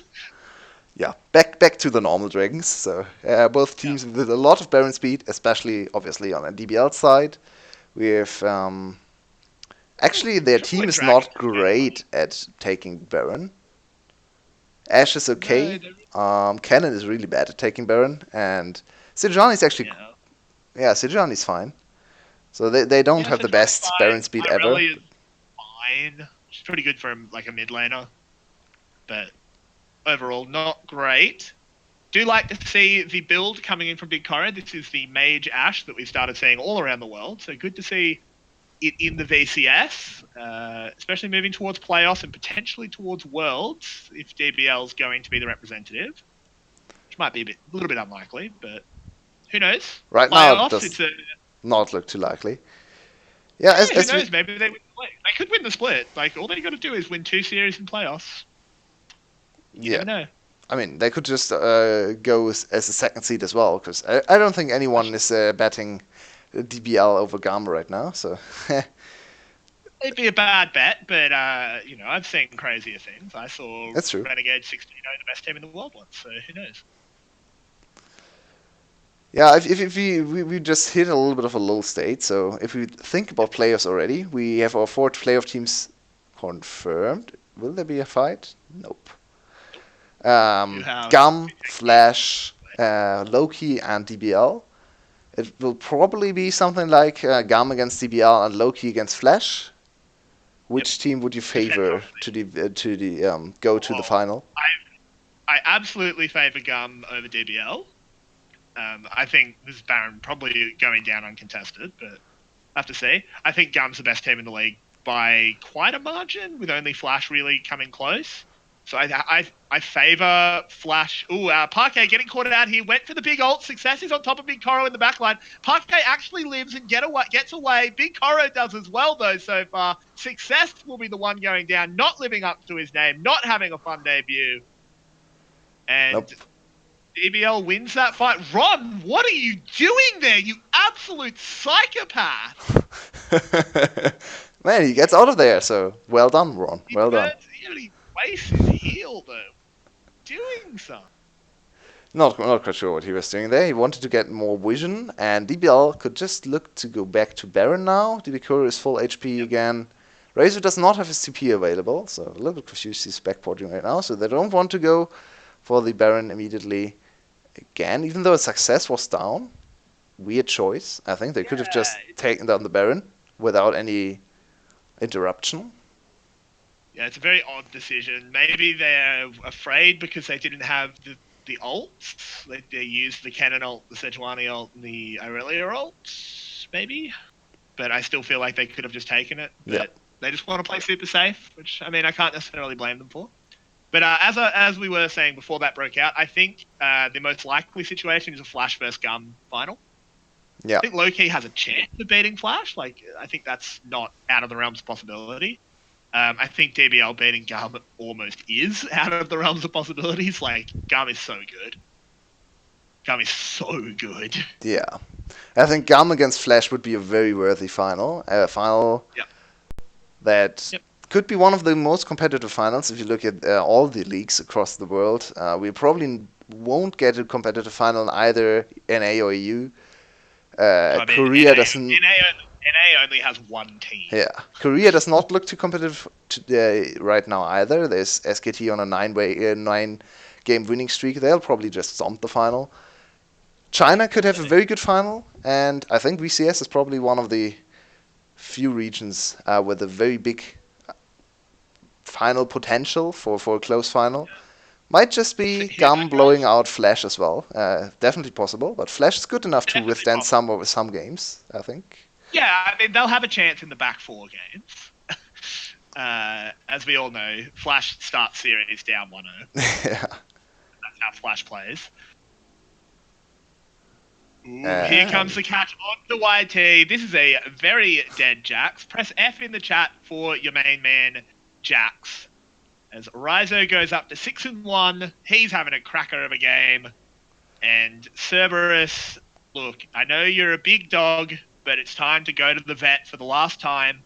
Yeah, back to the normal dragons. So both teams with a lot of Baron speed, especially obviously on the DBL side. We have actually their team is not great at taking Baron. Ash is okay. Cannon is really bad at taking Baron, and Sejuani is actually Sejuani is fine. So they don't have the best Baron speed ever. Is fine. She's pretty good for like a mid laner, but overall not great. Do like to see the build coming in from Big Coro. This is the Mage Ash that we started seeing all around the world. So good to see it in the VCS, especially moving towards playoffs and potentially towards Worlds if DBL is going to be the representative, which might be a little bit unlikely, but who knows? Right now, it Playoffs, does it's a not look too likely. Yeah, who as we knows? Maybe they win the split. They could win the split. Like all they got to do is win 2 series in playoffs. You yeah. never know. I mean, they could just go as a second seed as well, because I don't think anyone is betting DBL over Gamma right now. So It'd be a bad bet, but I've seen crazier things. I saw that's true. Renegade 16 the best team in the world once, so who knows? Yeah, if we just hit a little bit of a lull state. So if we think about playoffs already, we have our 4 playoff teams confirmed. Will there be a fight? Nope. You have Gum, Flash, Loki, and DBL. It will probably be something like Gum against DBL and Loki against Flash. Which team would you favor to go to the final? I absolutely favour Gum over DBL. I think this is Baron probably going down uncontested, but I have to see. I think Gum's the best team in the league by quite a margin, with only Flash really coming close. So I favour Flash. Ooh, Parquet getting caught out here. Went for the big ult. Success is on top of Big Coro in the backline. Parquet actually lives and gets away. Big Coro does as well, though, so far. Success will be the one going down, not living up to his name, not having a fun debut. And Nope. DBL wins that fight. Ron, what are you doing there, you absolute psychopath? Man, he gets out of there, so well done, Ron. Well done. He wastes his heal, though. Doing something. Not quite sure what he was doing there. He wanted to get more vision, and DBL could just look to go back to Baron now. DB is full HP again. Razor does not have his TP available, so a little bit confused. He's backporting right now, so they don't want to go for the Baron immediately again, even though success was down. Weird choice. I think they could have just taken down the Baron without any interruption. Yeah, it's a very odd decision. Maybe they're afraid because they didn't have the ults. They used the Cannon ult, the Sejuani ult, and the Aurelia ult, maybe. But I still feel like they could have just taken it. But they just want to play super safe, which, I mean, I can't necessarily blame them for. But as we were saying before that broke out, I think the most likely situation is a Flash versus Gum final. Yeah. I think Loki has a chance of beating Flash. Like, I think that's not out of the realms of possibility. I think DBL beating Gum almost is out of the realms of possibilities. Like, Gum is so good. Gum is so good. Yeah. I think Gum against Flash would be a very worthy final. A final that could be one of the most competitive finals if you look at all the leagues across the world. We probably won't get a competitive final in either NA or EU. Korea doesn't. NA only has one team. Yeah, Korea does not look too competitive right now either. There's SKT on a 9-game winning streak. They'll probably just stomp the final. China could have a very good final, and I think VCS is probably one of the few regions with a very big final potential for a close final. Might just be Gum blowing out Flash as well. Definitely possible, but Flash is good enough to withstand some games, I think. Yeah, I mean, they'll have a chance in the back 4 games. As we all know, Flash starts series down 1-0. Yeah. That's how Flash plays. Ooh, here comes the catch on the YT. This is a very dead Jax. Press F in the chat for your main man, Jax. As Rizo goes up to 6-1, he's having a cracker of a game. And Cerberus, look, I know you're a big dog, but it's time to go to the vet for the last time.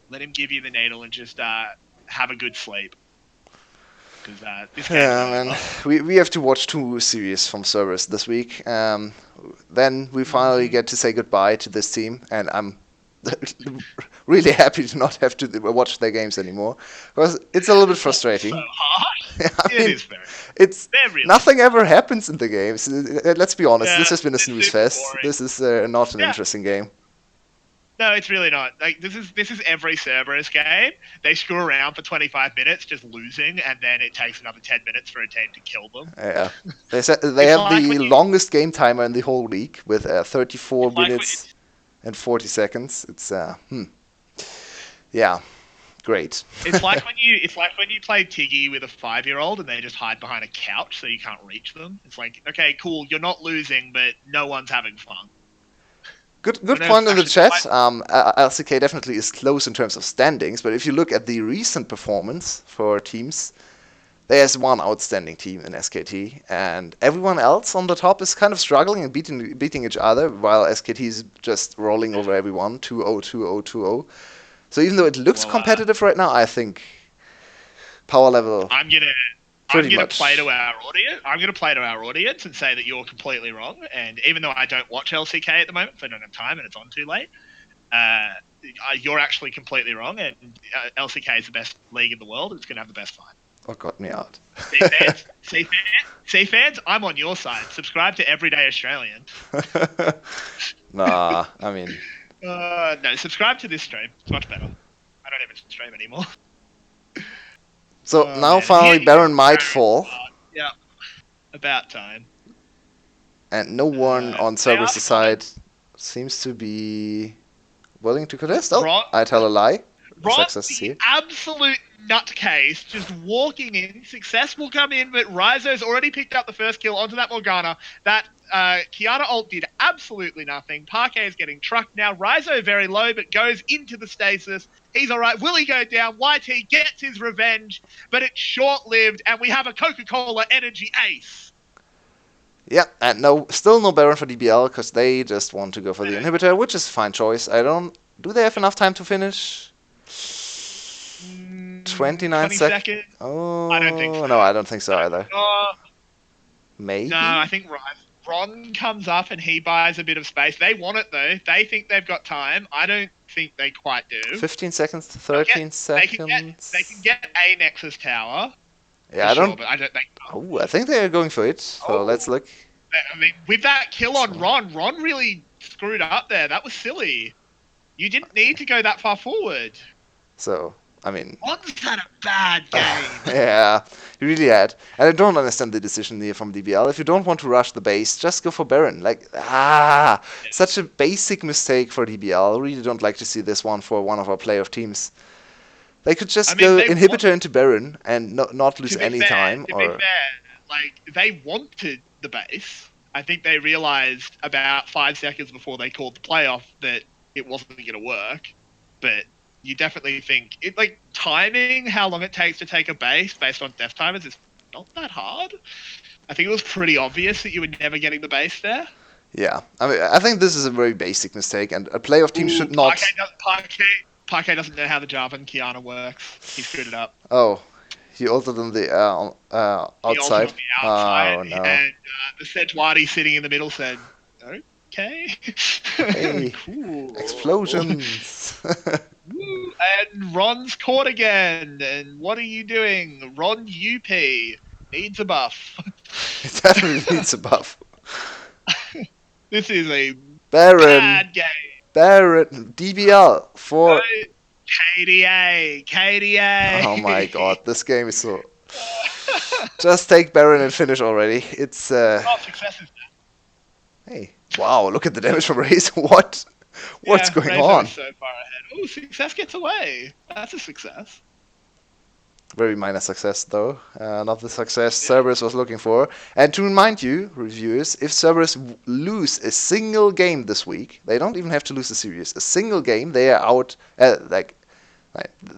Let him give you the needle and just have a good sleep. This man. We have to watch 2 series from Cerberus this week. Then we finally get to say goodbye to this team, and I'm really happy to not have to watch their games anymore, because it's a little bit frustrating. So hard. It is very. Nothing ever happens in the games. Let's be honest. This has been a snooze fest. This is not an interesting game. No, it's really not. Like this is every Cerberus game. They screw around for 25 minutes, just losing, and then it takes another 10 minutes for a team to kill them. Yeah. They It's have like when the you. longest game timer in the whole league with 34 It's like when minutes and 40 seconds. It's yeah, great. it's like when you it's like when you play Tiggy with a 5-year-old and they just hide behind a couch so you can't reach them. It's like, okay, cool, you're not losing, but no one's having fun. Good When I was point in the actually chat. LCK definitely is close in terms of standings, but if you look at the recent performance for teams, there's one outstanding team in SKT, and everyone else on the top is kind of struggling and beating each other, while SKT is just rolling over everyone, 2-0, 2-0, 2-0. So even though it looks well, competitive right now, I think power level I'm gonna pretty I'm gonna play much. to our audience. I'm gonna play to our audience and say that you're completely wrong. And even though I don't watch LCK at the moment, because I don't have time and it's on too late, you're actually completely wrong. And LCK is the best league in the world. It's gonna have the best fight. What got me out? C fans, I'm on your side. Subscribe to Everyday Australian. Nah, I mean. No, subscribe to this stream. It's much better. I don't even stream anymore. So Oh now man, finally Baron might Baron. fall, Yeah, about time. and no one on They are Cerberus' fine. side seems to be willing to contest. Oh, Ron, I tell a lie. Ron, Success is the here. absolute nutcase, just walking in. Success will come in, but Rizo's already picked up the first kill onto that Morgana. That Kiana ult did absolutely nothing. Parquet is getting trucked now. Rizo very low, but goes into the stasis. He's all right. Will he go down? YT gets his revenge, but it's short-lived, and we have a Coca-Cola energy ace. Yeah, and still no Baron for DBL because they just want to go for the inhibitor, which is a fine choice. I don't. Do they have enough time to finish? 29 20 seconds. seconds? Oh, I don't think so. no, I don't think so either. Oh, Maybe. no, I think Ron comes up and he buys a bit of space. They want it though. They think they've got time. I don't think they quite do. 15 seconds to They'll 13 seconds. they can get a Nexus tower Yeah, for I sure, don't. but I don't think. Oh, I think they're going for it. So Oh, let's look. I mean, with that kill on Ron really screwed up there. That was silly. You didn't need to go that far forward. So, I mean. Ron's had a bad game. Yeah, he really had. And I don't understand the decision here from DBL. If you don't want to rush the base, just go for Baron. Like, such a basic mistake for DBL. I really don't like to see this one for one of our playoff teams. They could just go inhibitor into Baron and not lose any time. To be fair, like they wanted the base. I think they realized about 5 seconds before they called the playoff that it wasn't going to work. But you definitely think it like timing how long it takes to take a base based on death timers is not that hard. I think it was pretty obvious that you were never getting the base there. Yeah, I mean, I think this is a very basic mistake, and a playoff team should not. Parquet doesn't know how the Java and Kiana works. He screwed it up. Oh, he ulted on the outside. Oh no! And the Sedwadi sitting in the middle said, "Okay, hey, cool. Explosions." And Ron's caught again. And what are you doing? Ron UP needs a buff. It definitely needs a buff. This is a Baron. bad game. Baron. DBL for. KDA. Oh my god, this game is so. Just take Baron and finish already. It's. Success is that. Hey, wow! Look at the damage from Raze. What? What's going on? Is so far ahead. Oh, success gets away. That's a success. Very minor success, though. Not the success Cerberus was looking for. And to remind you, reviewers, if Cerberus lose a single game this week, they don't even have to lose the series. A single game, they are out.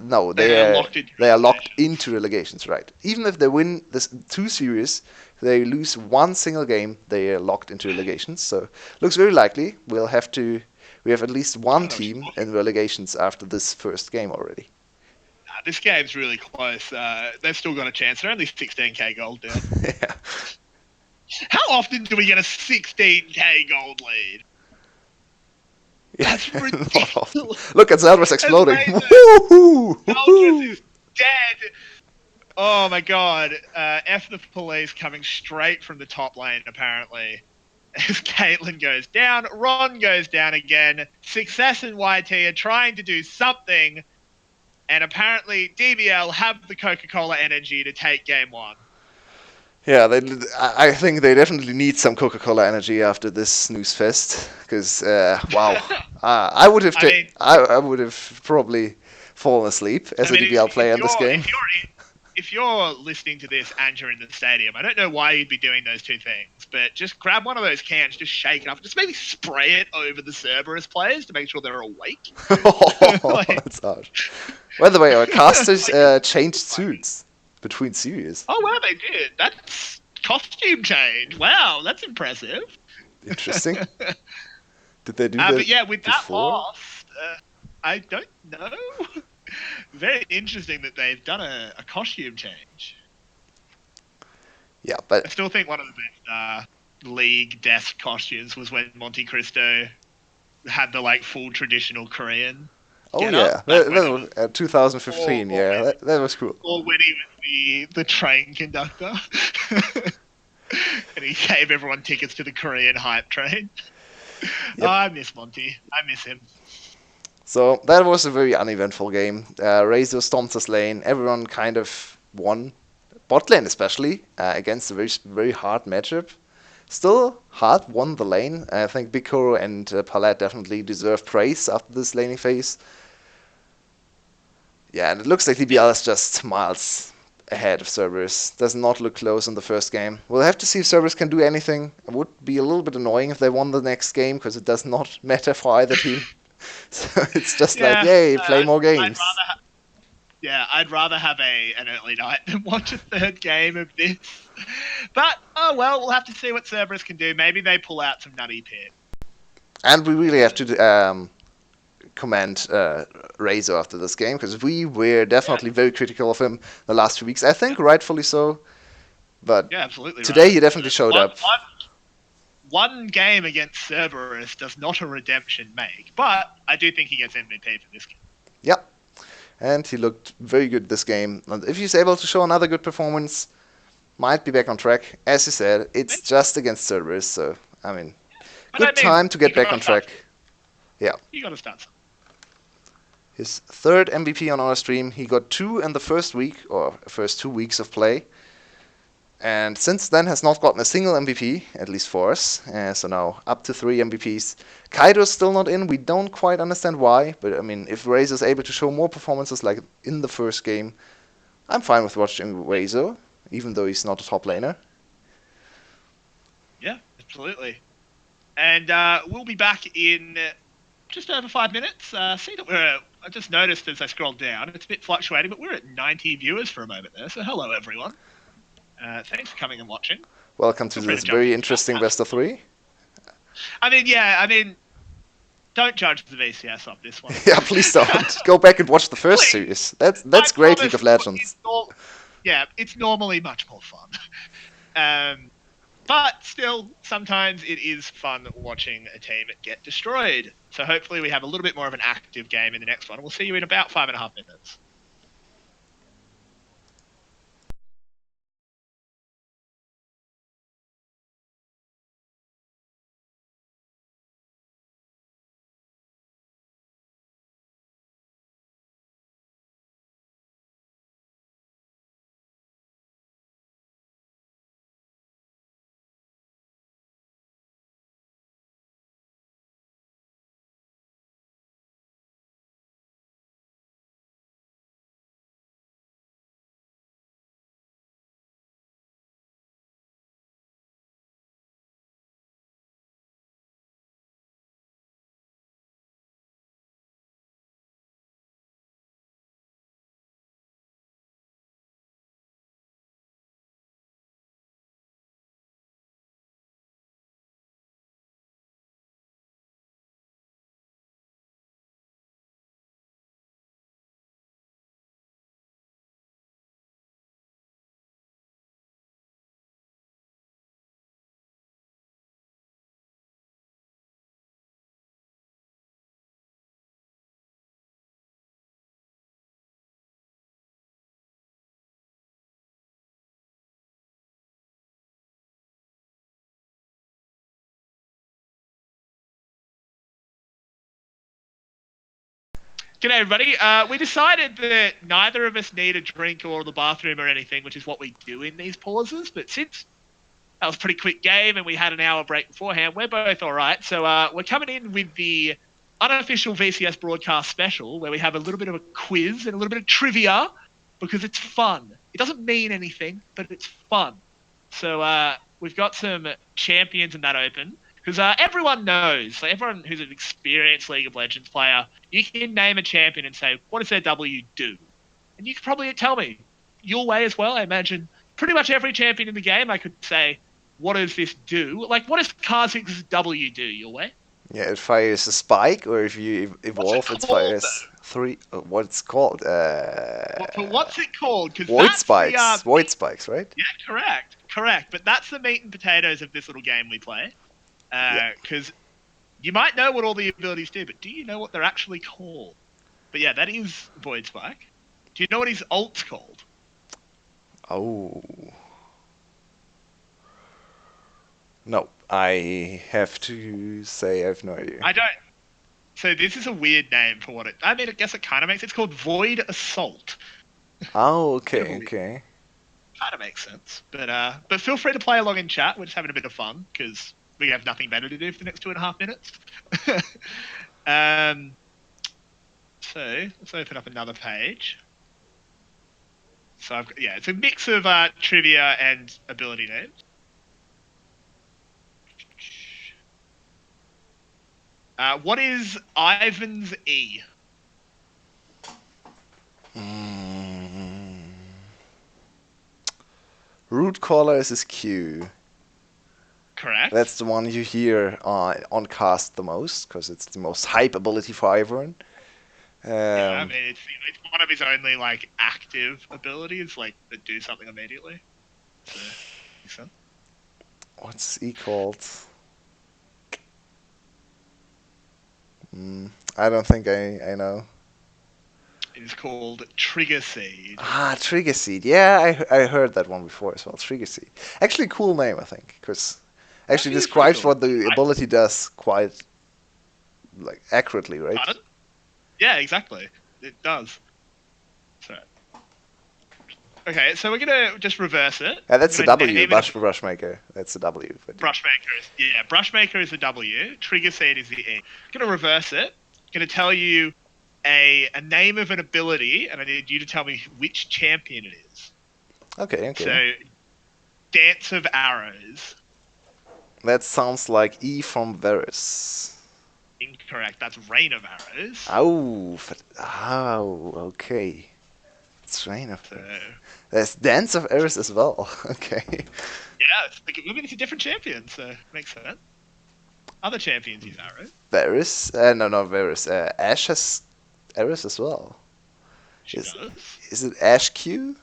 No, they are locked into relegations, right? Even if they win this 2 series, they lose 1 single game, they are locked into relegations. So looks very likely. We have at least 1 team in relegations after this first game already. This game's really close. They've still got a chance. They're only 16k gold down. Yeah. How often do we get a 16k gold lead? Yeah. That's ridiculous. Look at Zelda's exploding. Zelda's is dead. Oh my god. F the police coming straight from the top lane, apparently. as Caitlin goes down. Ron goes down again. Success and YT are trying to do something, and apparently DBL have the Coca-Cola energy to take game one. Yeah, I think they definitely need some Coca-Cola energy after this snooze fest, because wow, I would have probably fallen asleep as I a mean, DBL player if in this you're game. if you're if you're listening to this and you're in the stadium, I don't know why you'd be doing those two things, but just grab one of those cans, just shake it up, just maybe spray it over the Cerberus players to make sure they're awake. Like, That's harsh. By the way, our casters like, changed suits between series. oh wow, they did. That's costume change. Wow, that's impressive. Interesting. Did they do But that yeah, with that before? lost, I don't know. Very interesting that they've done a costume change. Yeah, I but still think one of the best league death costumes was when Monte Cristo had the like full traditional Korean oh get yeah, up back when that it was was, 2015. or Yeah, that was cool. when he was the train conductor, and he gave everyone tickets to the Korean hype train. Oh, Yep. I miss Monty. I miss him. So that was a very uneventful game. Razor stomped his lane. Everyone kind of won. Bot lane especially against a very hard matchup. Still, Hard won the lane. I think Bikoro and Palette definitely deserve praise after this laning phase. Yeah, and it looks like Yeah, DBL is just miles ahead of Cerberus. Does not look close in the first game. We'll have to see if Cerberus can do anything. It would be a little bit annoying if they won the next game because it does not matter for either team. So it's just like, yeah. yay, play more I'd games. rather I'd rather have an early night than watch a third game of this. But oh well, we'll have to see what Cerberus can do. Maybe they pull out some nutty pick. And we really have to commend Razor after this game because we were Yeah, definitely very critical of him the last few weeks. I think rightfully so. But yeah, absolutely today right. he definitely showed up. One game against Cerberus does not a redemption make, but I do think he gets MVP for this game. Yep. And he looked very good this game. And if he's able to show another good performance, might be back on track. As you said, it's just against Cerberus, so I mean, But I good mean, time to get back on track. Yeah. You got to start. His third MVP on our stream. He got 2 in the first week, or first 2 weeks of play. And since then has not gotten a single MVP, at least for us. So now up to 3 MVPs. Kaido's still not in. We don't quite understand why. But I mean, if Razor's able to show more performances like in the first game, I'm fine with watching Razor, even though he's not a top laner. Yeah, absolutely. And we'll be back in just over 5 minutes. See that I just noticed as I scrolled down, it's a bit fluctuating, but we're at 90 viewers for a moment there. So hello, everyone. Thanks for coming and watching. Welcome to Feel free this to jump in very the chat. interesting best of 3. I mean, don't judge the VCS of this one. Yeah, please don't. Go back and watch the first Please, series. That's I great League promise. of Legends. It's normally much more fun. But still, sometimes it is fun watching a team get destroyed. So hopefully we have a little bit more of an active game in the next one. We'll see you in about 5.5 minutes. G'day, everybody. We decided that neither of us need a drink or the bathroom or anything, which is what we do in these pauses. But since that was a pretty quick game and we had an hour break beforehand, we're both all right. So we're coming in with the unofficial VCS broadcast special where we have a little bit of a quiz and a little bit of trivia because it's fun. It doesn't mean anything, but it's fun. So we've got some champions in that open because everyone knows, like everyone who's an experienced League of Legends player, you can name a champion and say, what does their W do? And you could probably tell me. Yulwei as well, I imagine. Pretty much every champion in the game, I could say, what does this do? Like, what does Kha'Zix's W do, Yulwei? Yeah, it fires a spike, or if you What's it evolve, it called, fires three. What it's called? What's it called? Because Void that's spikes. Void spikes, right? Yeah, correct. But that's the meat and potatoes of this little game we play. Yeah. Because you might know what all the abilities do, but do you know what they're actually called? But yeah, that is Void Spike. Do you know what his ult's called? Oh. No, I have to say I have no idea. I don't. So this is a weird name for what it. I mean, I guess it kind of makes. It's called Void Assault. Oh, okay, okay. Kind of makes sense. But feel free to play along in chat. We're just having a bit of fun because we have nothing better to do for the next 2.5 minutes. So let's open up another page. So it's a mix of trivia and ability names. What is Ivan's E? Root caller is his Q. Correct. That's the one you hear on cast the most, because it's the most hype ability for Ivern. Yeah, I mean, it's one of his only, like, active abilities, like, that do something immediately. So, What's E called? I don't think I know. it is called Trigger Seed. Ah, Trigger Seed. Yeah, I heard that one before as well. Trigger Seed. Actually, cool name, I think, because actually describes cool. what the ability does quite like accurately, right? Pardon? Yeah, exactly. It does. So, okay, so we're gonna just reverse it. Yeah, that's the W. Brushmaker. That's the W. Brushmaker is the W. Trigger Seed is the E. Gonna reverse it. Gonna tell you a name of an ability, and I need you to tell me which champion it is. Okay. So, Dance of Arrows. That sounds like E from Varus. Incorrect. That's Rain of Arrows. Okay. It's Rain of Arrows. There's Dance of Arrows as well. Okay. Yeah, it's a different champion, so makes sense. Other champions use arrows. Varus? No, Varus. Ashe has arrows as well. She does. Is it Ashe Q?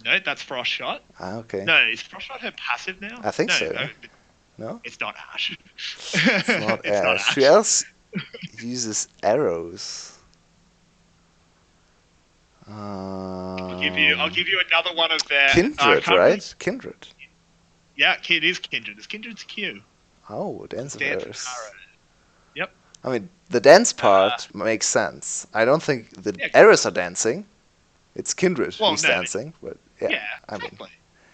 No, that's Frost Shot. Ah, okay. No, is Frost Shot her passive now? I think so. No? It's not Ashe. It's not Ashe. Who else uses arrows? I'll give you another one of their Kindred, right? Kindred. Yeah, it is Kindred. It's Kindred's Q. Oh, Dance of Arrows. Yep. I mean, the dance part makes sense. I don't think the arrows are dancing. It's Kindred who's dancing, but yeah, exactly.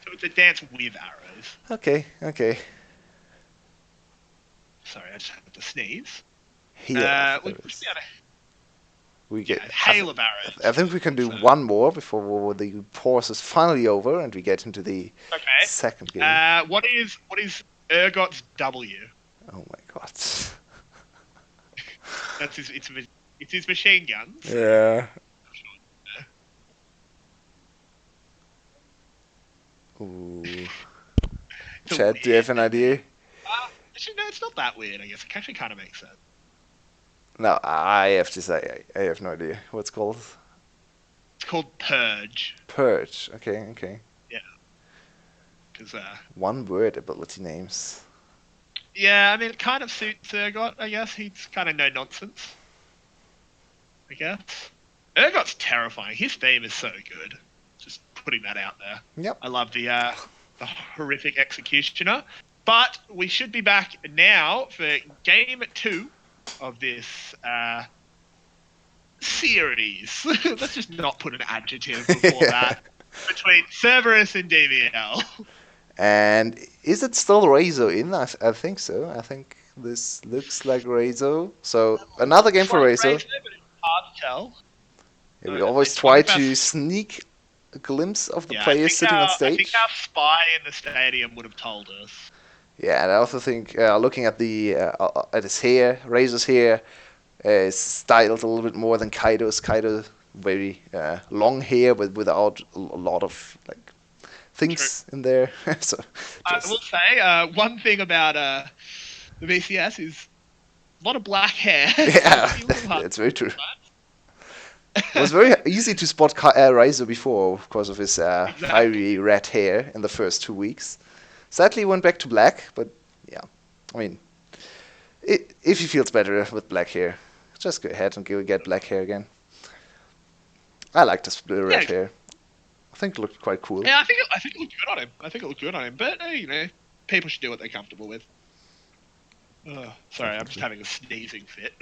So it's a dance with arrows. Okay. Sorry, I just had to sneeze. We get hail of arrows. I think we can do one more before the pause is finally over and we get into the second game. What is Urgot's W? Oh my god. That's it's his machine guns. Yeah. Ooh. Chad, do you have an idea? Actually, no, it's not that weird, I guess. It actually kind of makes sense. No, I have to say, I have no idea. What's called? It's called Purge. Purge, okay. Yeah. Because, one word ability names. Yeah, I mean, it kind of suits Urgot, I guess. He's kind of no nonsense. I guess. Urgot's terrifying. His theme is so good. Just putting that out there. Yep. I love the horrific executioner. But we should be back now for game 2 of this series. Let's just not put an adjective before that. Between Cerberus and DBL. And is it still Rezo in? I think so. I think this looks like Rezo. So another game Looks for like Rezo. Razor, but it's hard to tell. Yeah, we I always wonder try if our, to sneak a glimpse of the yeah, players sitting on I think our stage. spy in the stadium would have told us. Yeah, and I also think looking at the at his hair, Rezo's hair is styled a little bit more than Kaido's. Kaido very long hair, but without a lot of like True. things in there. So I will just say one thing about the VCS is a lot of black hair, so it yeah, can be a little hard that's very true. to It was find. very easy to spot Reiser before because of his Exactly. fiery red hair in the first 2 weeks. Sadly, he went back to black, but yeah, I mean, if he feels better with black hair, just go ahead and get black hair again. I like this Yeah, red hair. I think it looked quite cool. yeah. I think it looked good on him. I think it looked good on him. But you know, people should do what they're comfortable with. Sorry, I'm just having a sneezing fit.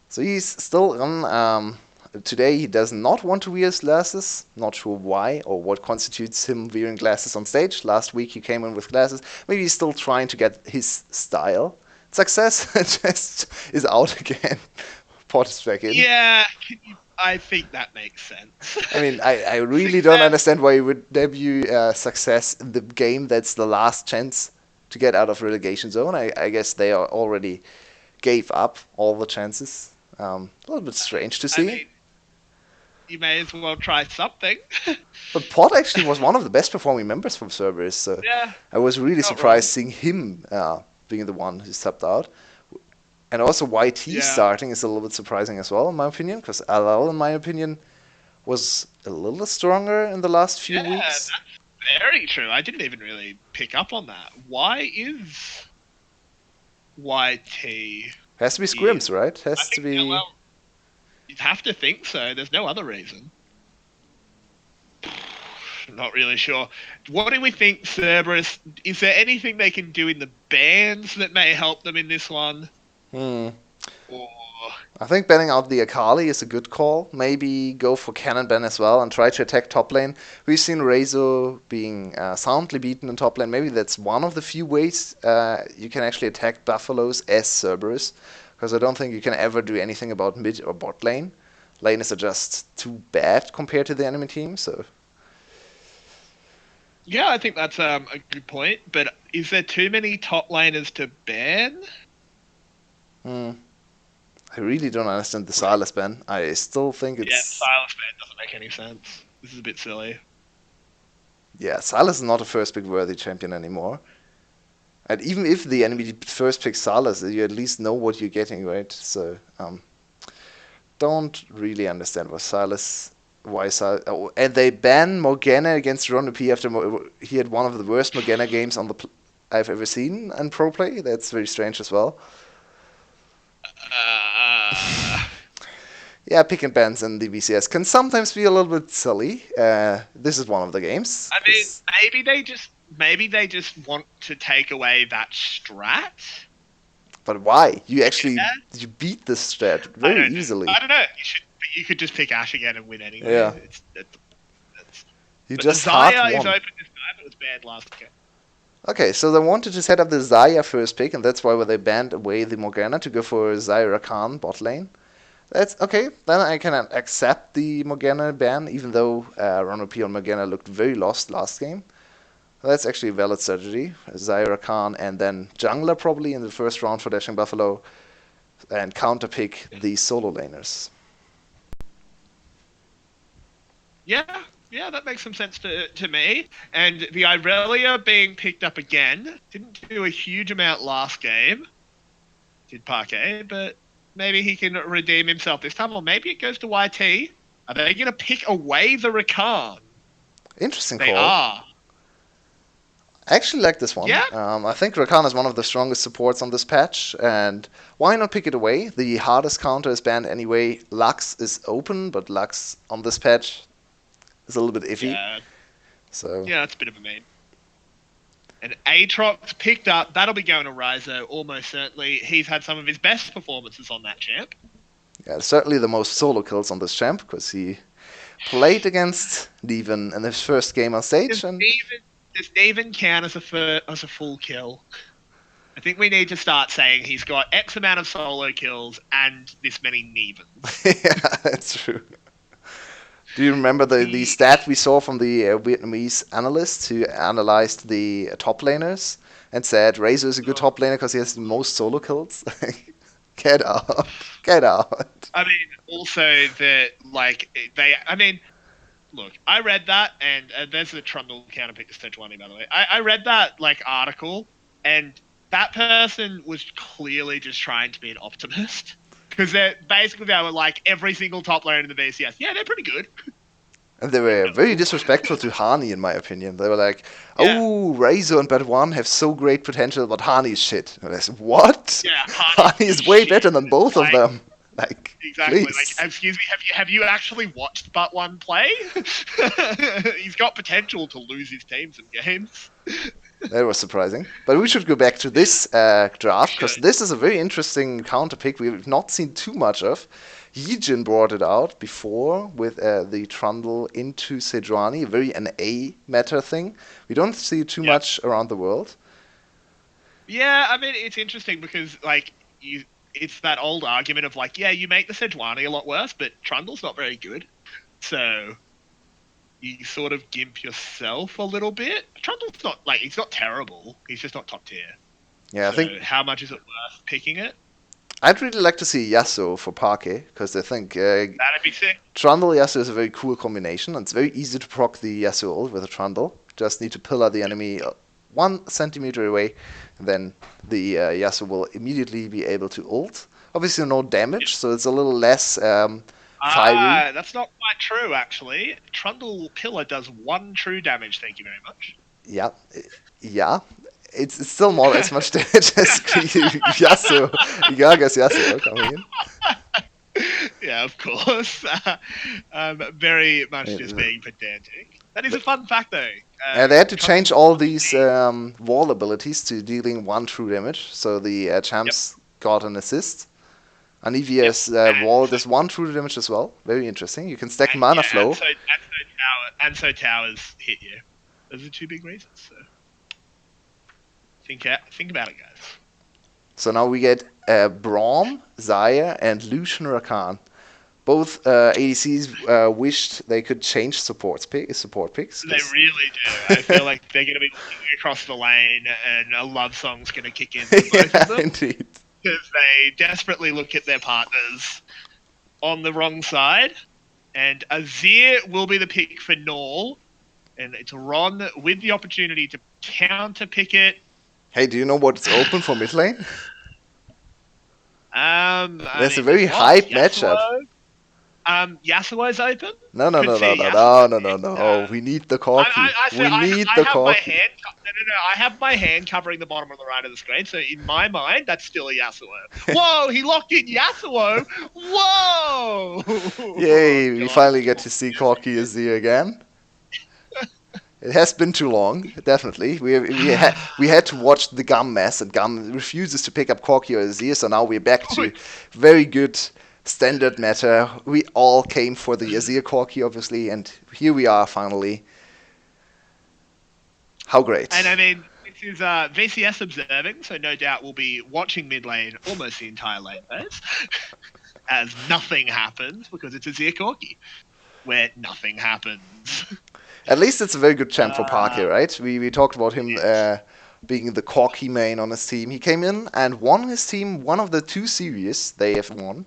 So he's still on. Today he does not want to wear his glasses. Not sure why or what constitutes him wearing glasses on stage. Last week he came in with glasses. Maybe he's still trying to get his style. Success just is out again. Pot is back in. Yeah, I think that makes sense. I mean, I really don't Success. understand why you would debut Success in the game that's the last chance to get out of relegation zone. I guess they are already gave up all the chances. A little bit strange to I see. mean, you may as well try something. But Pot actually was one of the best performing members from Cerberus, so Yeah, I was really not wrong. surprised seeing him being the one who stepped out. And also YT Yeah, starting is a little bit surprising as well, in my opinion, because LL, in my opinion, was a little stronger in the last few yeah, weeks. that's very true. I didn't even really pick up on that. Why is YT? Has to be In? scrims, right? I Has to think, yeah, be. well, you'd have to think so. There's no other reason. Not really sure. What do we think, Cerberus? Is there anything they can do in the bands that may help them in this one? Hmm. Or I think banning out the Akali is a good call. Maybe go for cannon ban as well and try to attack top lane. We've seen Rezo being soundly beaten in top lane. Maybe that's one of the few ways you can actually attack Buffaloes as Cerberus. Because I don't think you can ever do anything about mid or bot lane. Lanes are just too bad compared to the enemy team. So yeah, I think that's a good point. But is there too many top laners to ban? hmm, I really don't understand the Silas ban. I still think Yeah, it's Silas ban doesn't make any sense. This is a bit silly. yeah. Silas is not a first pick worthy champion anymore. And even if the enemy first picks Salas, you at least know what you're getting, right? So, don't really understand why Silas. Oh, and they ban Morgana against Ron P after he had one of the worst Morgana games on I've ever seen in pro play. That's very strange as well. Uh, Yeah, pick and bans in the VCS can sometimes be a little bit silly. This is one of the games. I mean, maybe they just want to take away that strat. But why? You actually Yeah. you beat this strat I very don't know. easily. I don't know. You could just pick Ash again and win anyway. Yeah. It's You but the just hard Zaya is won. open this time, but it was banned last game. Okay, so they wanted to set up the Zaya first pick, and that's why they banned away the Morgana to go for Zyra Khan bot lane. That's okay, then I can accept the Morgana ban, even though Ron P on Morgana looked very lost last game. That's actually a valid strategy. Zyra Khan and then Jungler probably in the first round for Dashing Buffalo, and counterpick the solo laners. Yeah, that makes some sense to me. And the Irelia being picked up again didn't do a huge amount last game. Did Parquet, but maybe he can redeem himself this time, or maybe it goes to YT. Are they going to pick away the Rakan? Interesting They call. are. I actually like this one. Yeah. I think Rakan is one of the strongest supports on this patch, and why not pick it away? The hardest counter is banned anyway. Lux is open, but Lux on this patch is a little bit iffy. Yeah, So yeah, that's a bit of a mean. And Aatrox picked up. That'll be going to Ryzo almost certainly. He's had some of his best performances on that champ. Yeah, certainly the most solo kills on this champ because he played against Neven in his first game on stage, and Does Neven count as a full kill? I think we need to start saying he's got X amount of solo kills and this many Nevens. yeah, that's true. Do you remember the stat we saw from the Vietnamese analyst who analyzed the top laners and said Razor is a good top laner because he has the most solo kills? Get out. Get out. I mean, also that look, I read that, and there's a Trundle counterpick to Sejuani, by the way. I read that article, and that person was clearly just trying to be an optimist. Because they were like, every single top laner in the VCS, yeah, they're pretty good. And they were very disrespectful to Hani, in my opinion. They were like, oh, Razor and Bet1 have so great potential, but Hani is shit. And I said, what? Yeah, Hani is way better than both of them. Exactly. Please. Excuse me, have you actually watched But1 play? He's got potential to lose his team some games. That was surprising. But we should go back to this draft, because this is a very interesting counter pick we've not seen too much of. Yijin brought it out before with the Trundle into Sejuani, very an A meta thing. We don't see it too much around the world. Yeah, I mean, it's interesting because, it's that old argument of, you make the Sejuani a lot worse, but Trundle's not very good. So you sort of gimp yourself a little bit. Trundle's not, he's not terrible. He's just not top tier. Yeah, so I think... how much is it worth picking it? I'd really like to see Yasuo for Parquet, because I think... that'd be sick. Trundle Yasuo is a very cool combination, and it's very easy to proc the Yasuo ult with a Trundle. Just need to pillar the enemy 1 centimeter away, and then the Yasuo will immediately be able to ult. Obviously no damage, so it's a little less fiery. That's not quite true, actually. Trundle Pillar does 1 true damage, thank you very much. Yeah. It's still not as much damage as Yasuo. Yaga's Yasuo coming in. Yeah, of course. Very much just being pedantic. That is a fun fact, though. They had to change all these wall abilities to dealing 1 true damage, so the champs got an assist. Anivia's wall does 1 true damage as well. Very interesting. You can stack mana flow. And so towers hit you. Those are 2 big reasons. So think about it, guys. So now we get Braum, Xayah, and Lucian Rakan. Both ADCs wished they could change support picks. They really do. I feel like they're going to be looking across the lane, and a love song's going to kick in for both of them. Indeed. Because they desperately look at their partners on the wrong side. And Azir will be the pick for Null. And it's Ron with the opportunity to counter pick it. Hey, do you know what's open for mid lane? There's a very hype matchup. Yasuo's open? No. We need the Corki. I have my hand covering the bottom of the right of the screen, so in my mind, that's still a Yasuo. Whoa, he locked in Yasuo! Whoa! Yay, we finally get to see Corki Azir again. It has been too long, definitely. We had to watch the Gum mess, and Gum refuses to pick up Corki or Azir, so now we're back to very good standard meta. We all came for the Azir Corki, obviously, and here we are finally. How great. And I mean, this is VCS observing, so no doubt we'll be watching mid lane almost the entire lane phase, as nothing happens, because it's Azir Corki, where nothing happens. At least it's a very good champ for Parquet, right? We talked about him being the Corki main on his team. He came in and won his team one of the 2 series they have won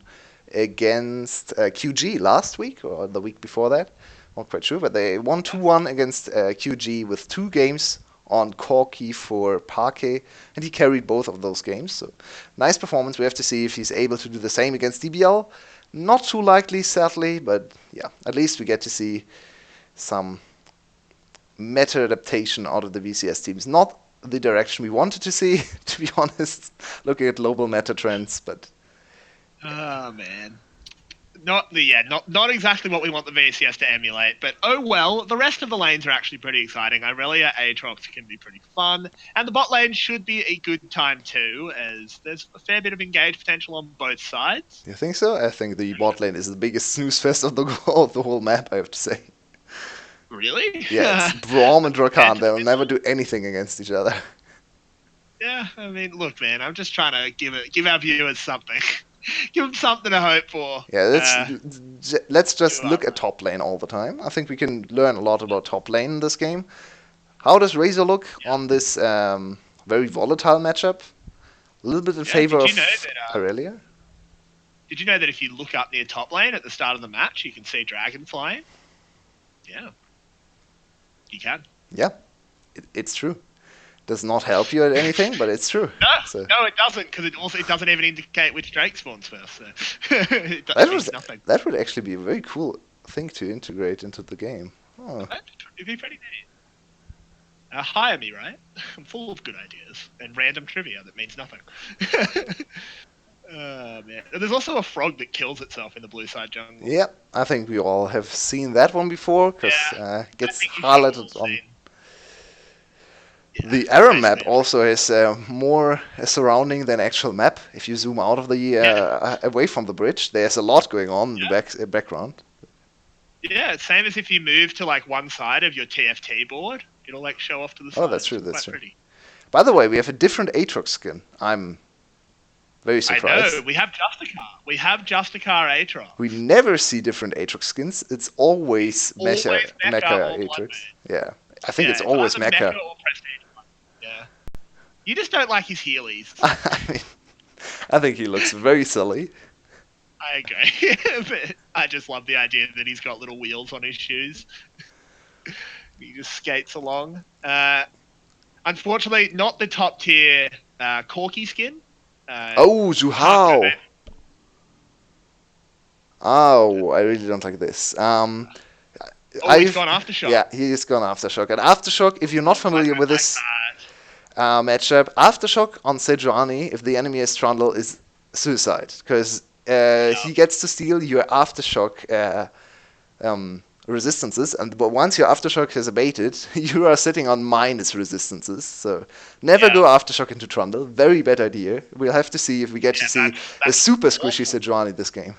against QG last week or the week before that. Not quite sure, but they won 2-1 against QG with 2 games on Corki for Parquet, and he carried both of those games. So nice performance. We have to see if he's able to do the same against DBL. Not too likely, sadly, but yeah, at least we get to see some meta adaptation out of the VCS teams. Not the direction we wanted to see, to be honest, looking at global meta trends, but... Oh, man. not exactly what we want the VCS to emulate, but oh well. The rest of the lanes are actually pretty exciting. Irelia Aatrox can be pretty fun, and the bot lane should be a good time too, as there's a fair bit of engaged potential on both sides. You think so? I think the bot lane is the biggest snooze fest of of the whole map, I have to say. Really? Yeah, it's Braum and Rakan. They'll never do anything against each other. Yeah, I mean, look, man, I'm just trying to give our viewers something. Give them something to hope for. Yeah, let's just look at top lane all the time. I think we can learn a lot about top lane in this game. How does Razor look on this very volatile matchup? A little bit in favor of Irelia. Did you know that if you look up near top lane at the start of the match, you can see Dragon flying? Yeah. You can. Yeah, it's true. Does not help you at anything, but it's true. No, it doesn't, because it doesn't even indicate which Drake spawns first. So it nothing. That would actually be a very cool thing to integrate into the game. Oh. It'd be pretty neat. Hire me, right? I'm full of good ideas and random trivia that means nothing. Man. There's also a frog that kills itself in the blue side jungle. Yeah, I think we all have seen that one before, because it gets highlighted on... Yeah, the Aram map also has more surrounding than actual map. If you zoom out of the away from the bridge, there's a lot going on in the background. Yeah, it's same as if you move to like one side of your TFT board, it'll like show off to the side. Oh, that's true. That's true. Pretty. By the way, we have a different Aatrox skin. I'm very surprised. I know. We have Justicar Aatrox. We never see different Aatrox skins. It's always Mecha Aatrox. Yeah. I think it's always Mecha. Yeah. You just don't like his Heelys. I think he looks very silly. I agree. But I just love the idea that he's got little wheels on his shoes. He just skates along. Unfortunately, not the top tier Corki skin. Zhu Hao. Oh, I really don't like this. He's gone Aftershock. Yeah, he's gone Aftershock. And Aftershock, if you're not familiar with this matchup, Aftershock on Sejuani, if the enemy is Trundle, is suicide. Because he gets to steal your Aftershock resistances, but once your Aftershock has abated, you are sitting on minus resistances. So never go Aftershock into Trundle. Very bad idea. We'll have to see if we get to see a super squishy Sejuani this game.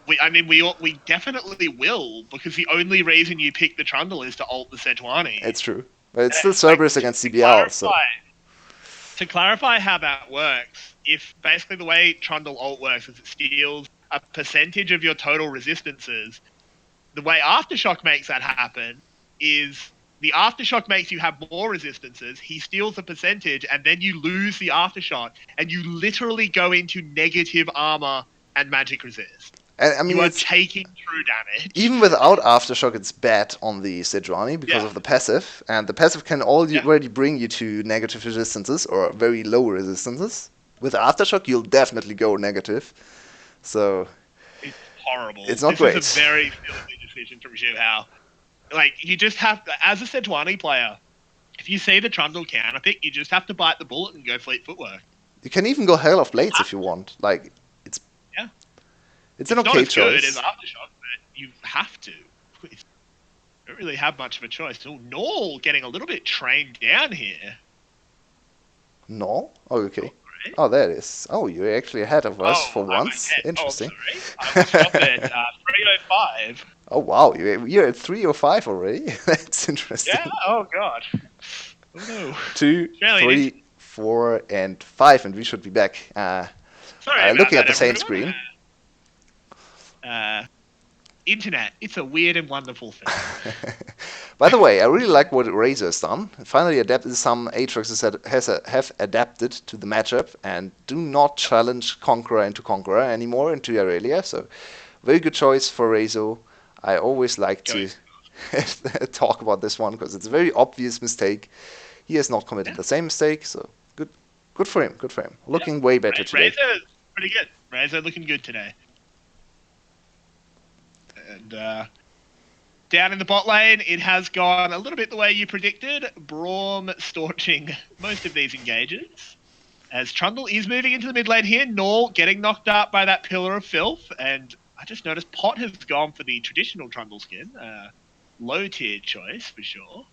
We definitely will, because the only reason you pick the Trundle is to ult the Sejuani. It's true. But it's still Cerberus against DBL. To clarify how that works, if basically the way Trundle ult works is it steals a percentage of your total resistances, the way Aftershock makes that happen is the Aftershock makes you have more resistances, he steals a percentage, and then you lose the Aftershock, and you literally go into negative armor and magic resist. And, I mean, you are taking true damage. Even without Aftershock, it's bad on the Sejuani because of the passive. And the passive can already bring you to negative resistances or very low resistances. With Aftershock, you'll definitely go negative. So it's horrible. It's not great. This is a very filthy decision from Zhu Hao. Like, you just have to, as a Sejuani player, if you see the Trundle counter pick, you just have to bite the bullet and go Fleet Footwork. You can even go Hail of Blades if you want. Like, it's an okay choice. It's not as good as Aftershock, but you have to. You don't really have much of a choice. Oh, Null getting a little bit trained down here. Null? Oh, okay. Oh, there it is. Oh, you're actually ahead of us for once. Interesting. Oh, sorry. I was up at 305. Oh, wow. You're at 305 already? That's interesting. Yeah? Oh, God. Oh, no. 2, 3, 4, and 5, and we should be back. Looking at the same screen. Internet, it's a weird and wonderful thing. By the way, I really like what Razor has done. Finally adapted some Aatroxes that have adapted to the matchup and do not challenge Conqueror into Conqueror anymore into Irelia. So, very good choice for Razor. I always like to talk about this one because it's a very obvious mistake. He has not committed the same mistake, so good for him. Good for him. Looking way better today. Razor's pretty good. Razor looking good today. And down in the bot lane, it has gone a little bit the way you predicted. Braum staunching most of these engages. As Trundle is moving into the mid lane here, Null getting knocked out by that Pillar of Filth, and I just noticed Pot has gone for the traditional Trundle skin. Low tier choice for sure.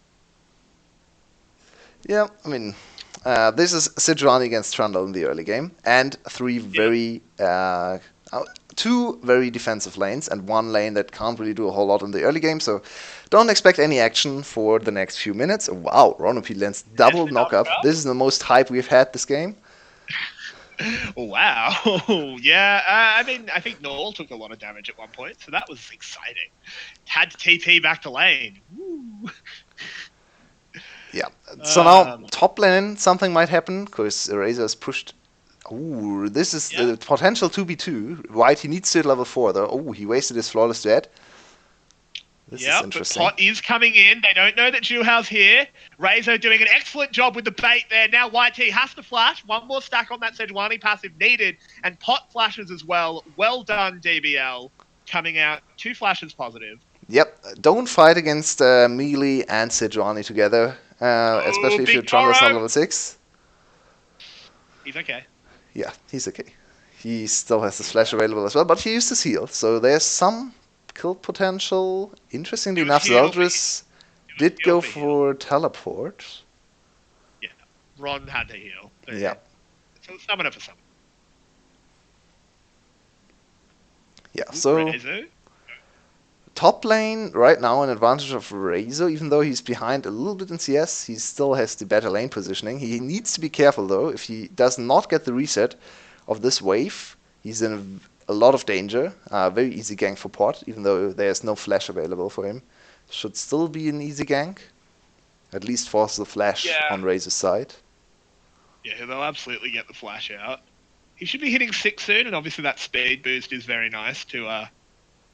Yeah, I mean, this is Sejuani against Trundle in the early game, and two very defensive lanes, and one lane that can't really do a whole lot in the early game, so don't expect any action for the next few minutes. Wow, Ronopy lands double knock-up. This is the most hype we've had this game. Wow. Yeah, I mean, I think Noel took a lot of damage at one point, so that was exciting. Had to TP back to lane. Woo. Yeah. So now, top lane, something might happen, because Razor's pushed. Ooh, this is the potential 2v2. White, he needs to hit level 4, though. Oh, he wasted his Flawless Duet. This is interesting. But Pot is coming in. They don't know that Juhal's here. Razor doing an excellent job with the bait there. Now YT has to flash. One more stack on that Sejuani passive needed. And Pot flashes as well. Well done, DBL. Coming out. 2 flashes positive. Yep. Don't fight against Melee and Sejuani together. Especially if your Trundle's not level 6. He's okay. Yeah, he's okay. He still has his flash available as well, but he used his heal. So there's some kill potential. Interestingly enough, Zeldris did go for teleport. Yeah, Ron had to heal. Yeah. So summoner for summon. Yeah, so top lane right now an advantage of Razor, even though he's behind a little bit in CS, he still has the better lane positioning. He needs to be careful though. If he does not get the reset of this wave, he's in a lot of danger. Very easy gank for Pot, even though there's no flash available for him. Should still be an easy gank. At least force the flash on Razor's side. Yeah, they'll absolutely get the flash out. He should be hitting 6 soon, and obviously that speed boost is very nice to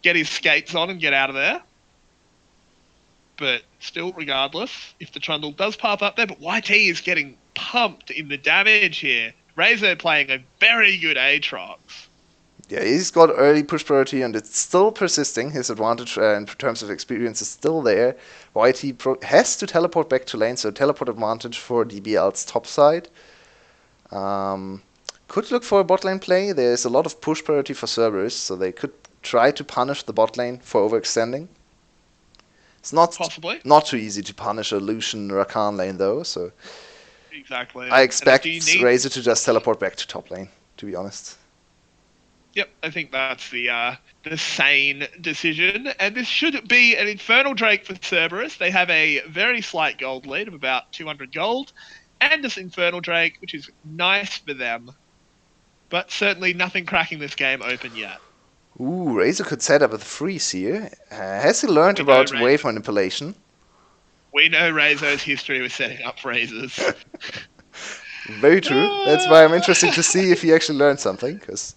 get his skates on and get out of there. But still, regardless, if the Trundle does pop up there, but YT is getting pumped in the damage here. Razor playing a very good Aatrox. Yeah, he's got early push priority and it's still persisting. His advantage in terms of experience is still there. YT has to teleport back to lane, so teleport advantage for DBL's top side. Could look for a bot lane play. There's a lot of push priority for Cerberus, so they could try to punish the bot lane for overextending. It's not too easy to punish a Lucian Rakan lane though, so exactly. I expect Razor to just teleport back to top lane, to be honest. Yep, I think that's the sane decision. And this should be an Infernal Drake for Cerberus. They have a very slight gold lead of about 200 gold. And this Infernal Drake, which is nice for them. But certainly nothing cracking this game open yet. Ooh, Razor could set up a freeze here. Has he learned about wave manipulation? We know Razor's history with setting up phrases. Very true. That's why I'm interested to see if he actually learned something. Because,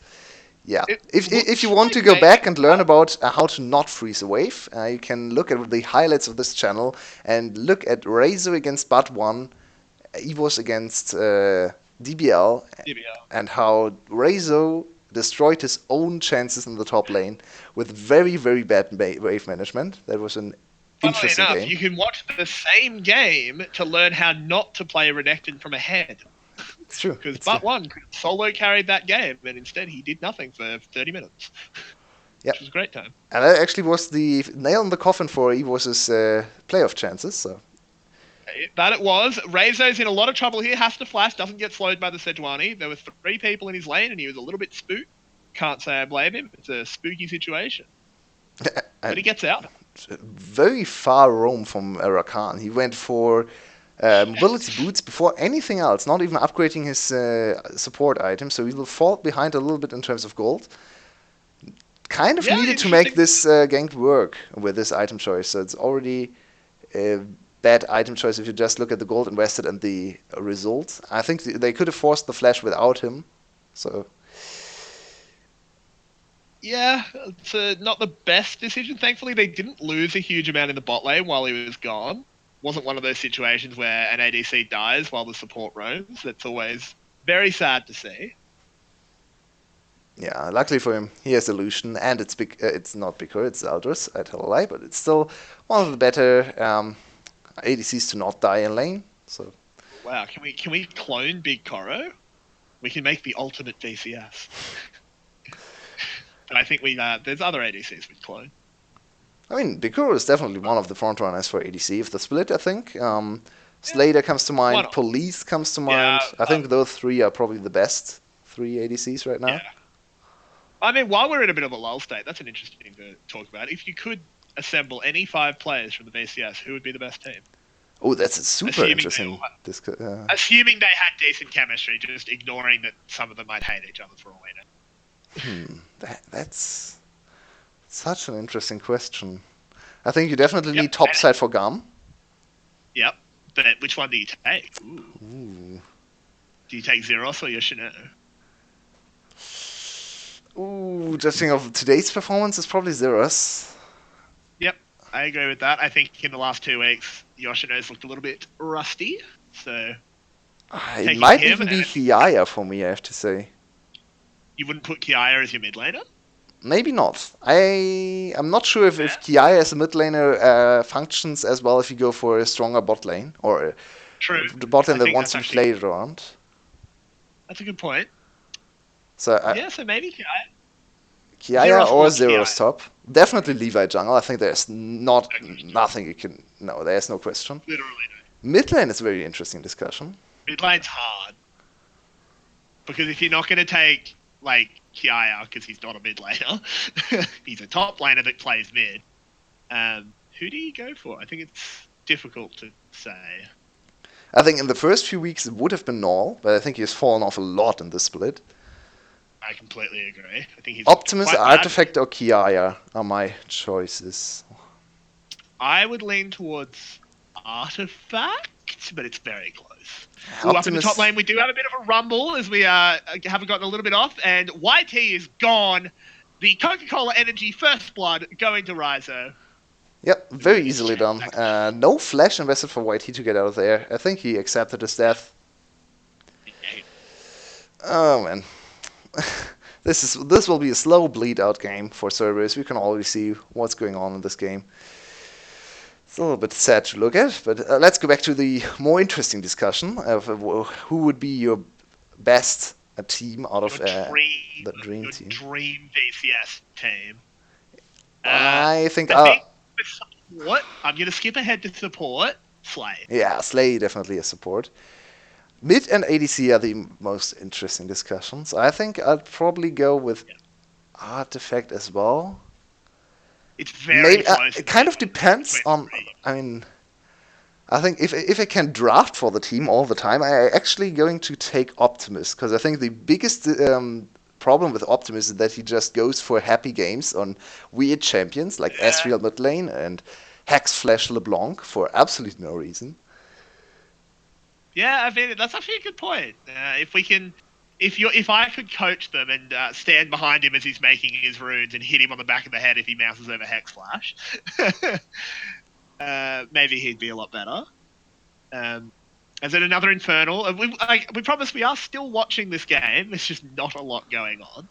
yeah, if you want to go back and learn about how to not freeze a wave, you can look at the highlights of this channel and look at Razor against BO3, EVOS against DBL, and how Razor destroyed his own chances in the top lane with very, very bad wave management. That was an interesting game. You can watch the same game to learn how not to play Renekton from ahead. It's true. Because BO3 solo carried that game, and instead he did nothing for 30 minutes. Yep. Which was a great time. And that actually was the nail in the coffin for EVOS's playoff chances. So. That it was. Razor's in a lot of trouble here. Has to flash. Doesn't get slowed by the Sejuani. There were 3 people in his lane, and he was a little bit spooked. Can't say I blame him. It's a spooky situation. But he gets out. Very far roam from Rakan. He went for mobility boots before anything else, not even upgrading his support item. So he will fall behind a little bit in terms of gold. Kind of needed to make this gank work with this item choice. So it's already bad item choice if you just look at the gold invested and the result. I think they could have forced the flash without him. So. Yeah, it's not the best decision. Thankfully, they didn't lose a huge amount in the bot lane while he was gone. Wasn't one of those situations where an ADC dies while the support roams. That's always very sad to see. Yeah, luckily for him, he has Illusion, and it's not Bigkor, it's Zeldris, I tell a lie, but it's still one of the better ADCs to not die in lane. So. Wow, can we clone Big Koro? We can make the ultimate VCS. But I think there's other ADCs with clone. I mean, Bikuro is definitely one of the front runners for ADC of the split, I think. Slater comes to mind, Police comes to mind. I think those three are probably the best three ADCs right now. Yeah. I mean, while we're in a bit of a lull state, that's an interesting thing to talk about. If you could assemble any 5 players from the VCS, who would be the best team? Oh, that's a super interesting. Assuming they had decent chemistry, just ignoring that some of them might hate each other for all we know. That's such an interesting question. I think you definitely need topside for Gum. Yep, but which one do you take? Ooh. Do you take Zeros or Yoshino? Ooh, judging of today's performance, it's probably Zeros. Yep, I agree with that. I think in the last 2 weeks, Yoshino's looked a little bit rusty, so... it might even be Kiaya for me, I have to say. You wouldn't put Kiaya as your mid laner? Maybe not. I'm not sure if Kiaya as a mid laner functions as well if you go for a stronger bot lane, or the bot lane that wants to be played around. That's a good point. So so maybe Kiaya. Kiaya or Zero's top. Definitely Levi jungle. I think there's nothing you can... No, there's no question. Literally no. Mid lane is a very interesting discussion. Mid lane's hard. Because if you're not going to take, like, Kiaya, because he's not a mid laner, he's a top laner that plays mid, who do you go for? I think it's difficult to say. I think in the first few weeks it would have been Null, but I think he's fallen off a lot in this split. I completely agree. I think he's Optimus, Artifact, or Kiaya are my choices. I would lean towards Artifact, but it's very close. Ooh, up in the top lane, we do have a bit of a rumble as we haven't gotten a little bit off, and YT is gone. The Coca-Cola Energy First Blood going to Raizo. Yep, very easily done. No flash invested for YT to get out of there. I think he accepted his death. Oh man. This will be a slow bleed out game for Cerberus. We can already see what's going on in this game. It's a little bit sad to look at, but let's go back to the more interesting discussion of who would be your best team out of the dream team. Dream VCS team. I think support, I'm going to skip ahead to support Slay. Yeah, Slay definitely a support. Mid and ADC are the most interesting discussions. I think I'd probably go with Artifact as well. It's very close. It kind of depends on... I mean, I think if I can draft for the team all the time, I'm actually going to take Optimus, because I think the biggest problem with Optimus is that he just goes for happy games on weird champions like Asriel mid lane and Hex Flash LeBlanc for absolutely no reason. Yeah, I mean that's actually a good point. If I could coach them and stand behind him as he's making his runes and hit him on the back of the head if he mouses over Hex Flash, maybe he'd be a lot better. And then another Infernal. We promise we are still watching this game. There's just not a lot going on.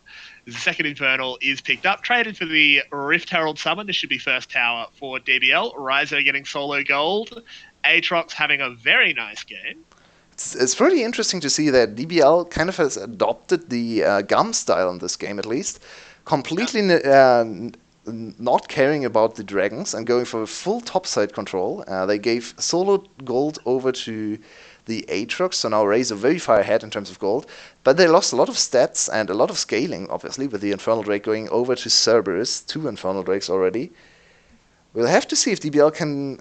The second Infernal is picked up, traded for the Rift Herald Summon. This should be first tower for DBL. Raizo getting solo gold. Aatrox having a very nice game. It's pretty interesting to see that DBL kind of has adopted the Gum style in this game, at least. Completely not caring about the dragons and going for full topside control. They gave solo gold over to the Aatrox, so now Raze are very far ahead in terms of gold. But they lost a lot of stats and a lot of scaling, obviously, with the Infernal Drake going over to Cerberus. 2 Infernal Drakes already. We'll have to see if DBL can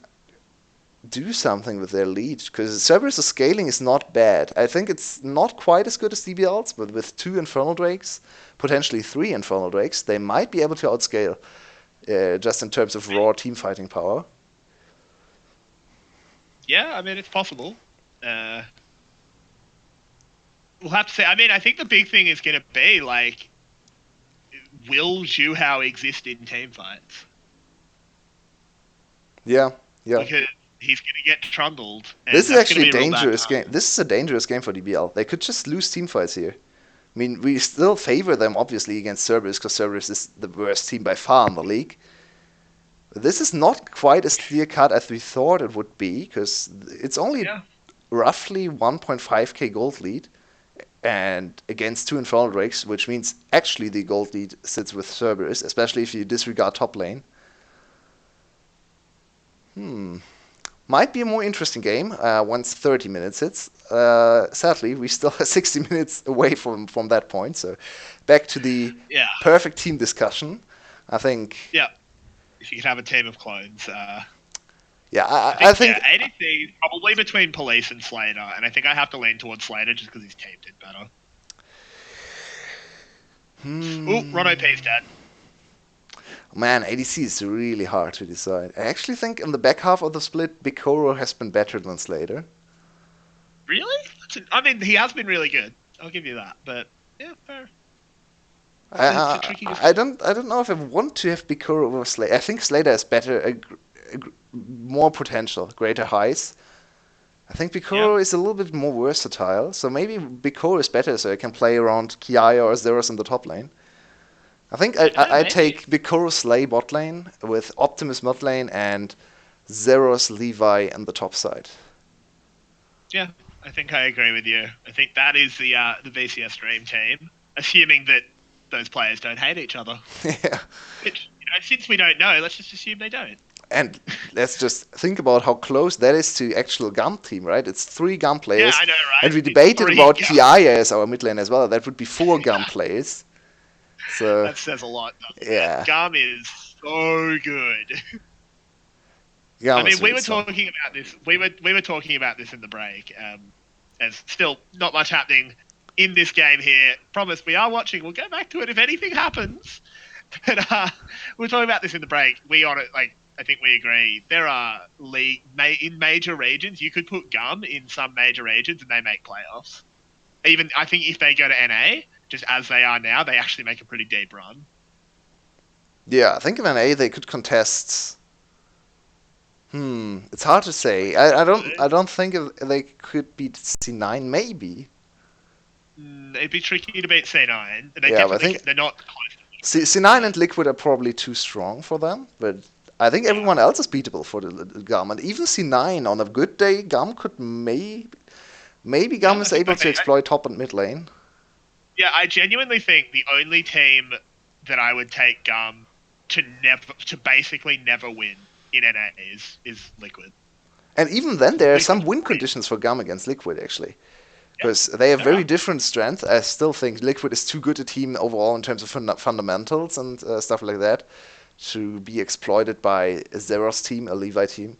do something with their lead, because Cerberus' scaling is not bad. I think it's not quite as good as DBL's, but with 2 Infernal Drakes, potentially 3 Infernal Drakes, they might be able to outscale, just in terms of raw team fighting power. Yeah, I mean, it's possible. We'll have to say. I mean, I think the big thing is going to be, like, will Zhu Hao exist in team fights? Yeah. Because he's going to get trundled. This is actually a dangerous game. This is a dangerous game for DBL. They could just lose team fights here. I mean, we still favor them, obviously, against Cerberus, because Cerberus is the worst team by far in the league. But this is not quite as clear-cut as we thought it would be, because it's only roughly 1.5k gold lead. and against 2 Infernal Drakes, which means actually the gold lead sits with Cerberus, especially if you disregard top lane. Might be a more interesting game once 30 minutes hits. Sadly, we still are 60 minutes away from that point, so back to the perfect team discussion. I think. Yeah. If you could have a team of clones. Yeah, I think ADC is probably between Police and Slater, and I think I have to lean towards Slater just because his team did better. Ooh, Ron OP's dead. Man, ADC is really hard to decide. I actually think in the back half of the split, Bikoro has been better than Slater. Really? I mean, he has been really good. I'll give you that, but yeah, fair. I don't know if I want to have Bikoro over Slater. I think Slater has better, more potential, greater highs. I think Bikoro is a little bit more versatile, so maybe Bikoro is better, so I can play around Kiaya or Zeros in the top lane. I think I take Bikoro Slay bot lane with Optimus mid lane and Zeros Levi in the top side. Yeah, I think I agree with you. I think that is the VCS dream team, assuming that those players don't hate each other. Yeah. Which, since we don't know, let's just assume they don't. And let's just think about how close that is to actual GUM team, right? It's 3 GUM players. Yeah, I know, right? And we debated about Kiaya as our mid lane as well. That would be 4 GUM players. So that says a lot. Yeah, GUM is so good. I mean, we were talking about this. We were talking about this in the break. There's still not much happening in this game here. Promise, we are watching. We'll go back to it if anything happens. But we were talking about this in the break. I think we agree. There are in major regions. You could put GUM in some major regions, and they make playoffs. Even I think if they go to NA, just as they are now, they actually make a pretty deep run. Yeah, I think in NA they could contest. It's hard to say. I don't think they could beat C9. Maybe. It'd be tricky to beat C9. I think they're not close. C9 and Liquid are probably too strong for them, but I think everyone else is beatable for the GUM. And even C9 on a good day, GUM could maybe GUM is able to exploit top and mid lane. Yeah, I genuinely think the only team that I would take GUM to basically never win in NA is Liquid. And even then, there are some win conditions for GUM against Liquid, actually. Because they have very different strength. I still think Liquid is too good a team overall in terms of fundamentals and stuff like that to be exploited by a Zeros team, a Levi team.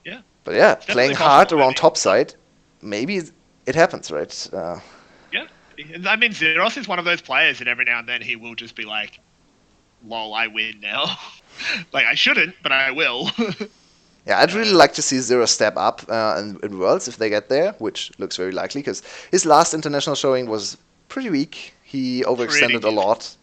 Yeah. But yeah, playing hard around top side, maybe it happens, right? Yeah. I mean, Zeros is one of those players that every now and then he will just be like, lol, I win now. Like, I shouldn't, but I will. Yeah, I'd really like to see Zero step up in Worlds if they get there, which looks very likely, because his last international showing was pretty weak. He overextended a lot.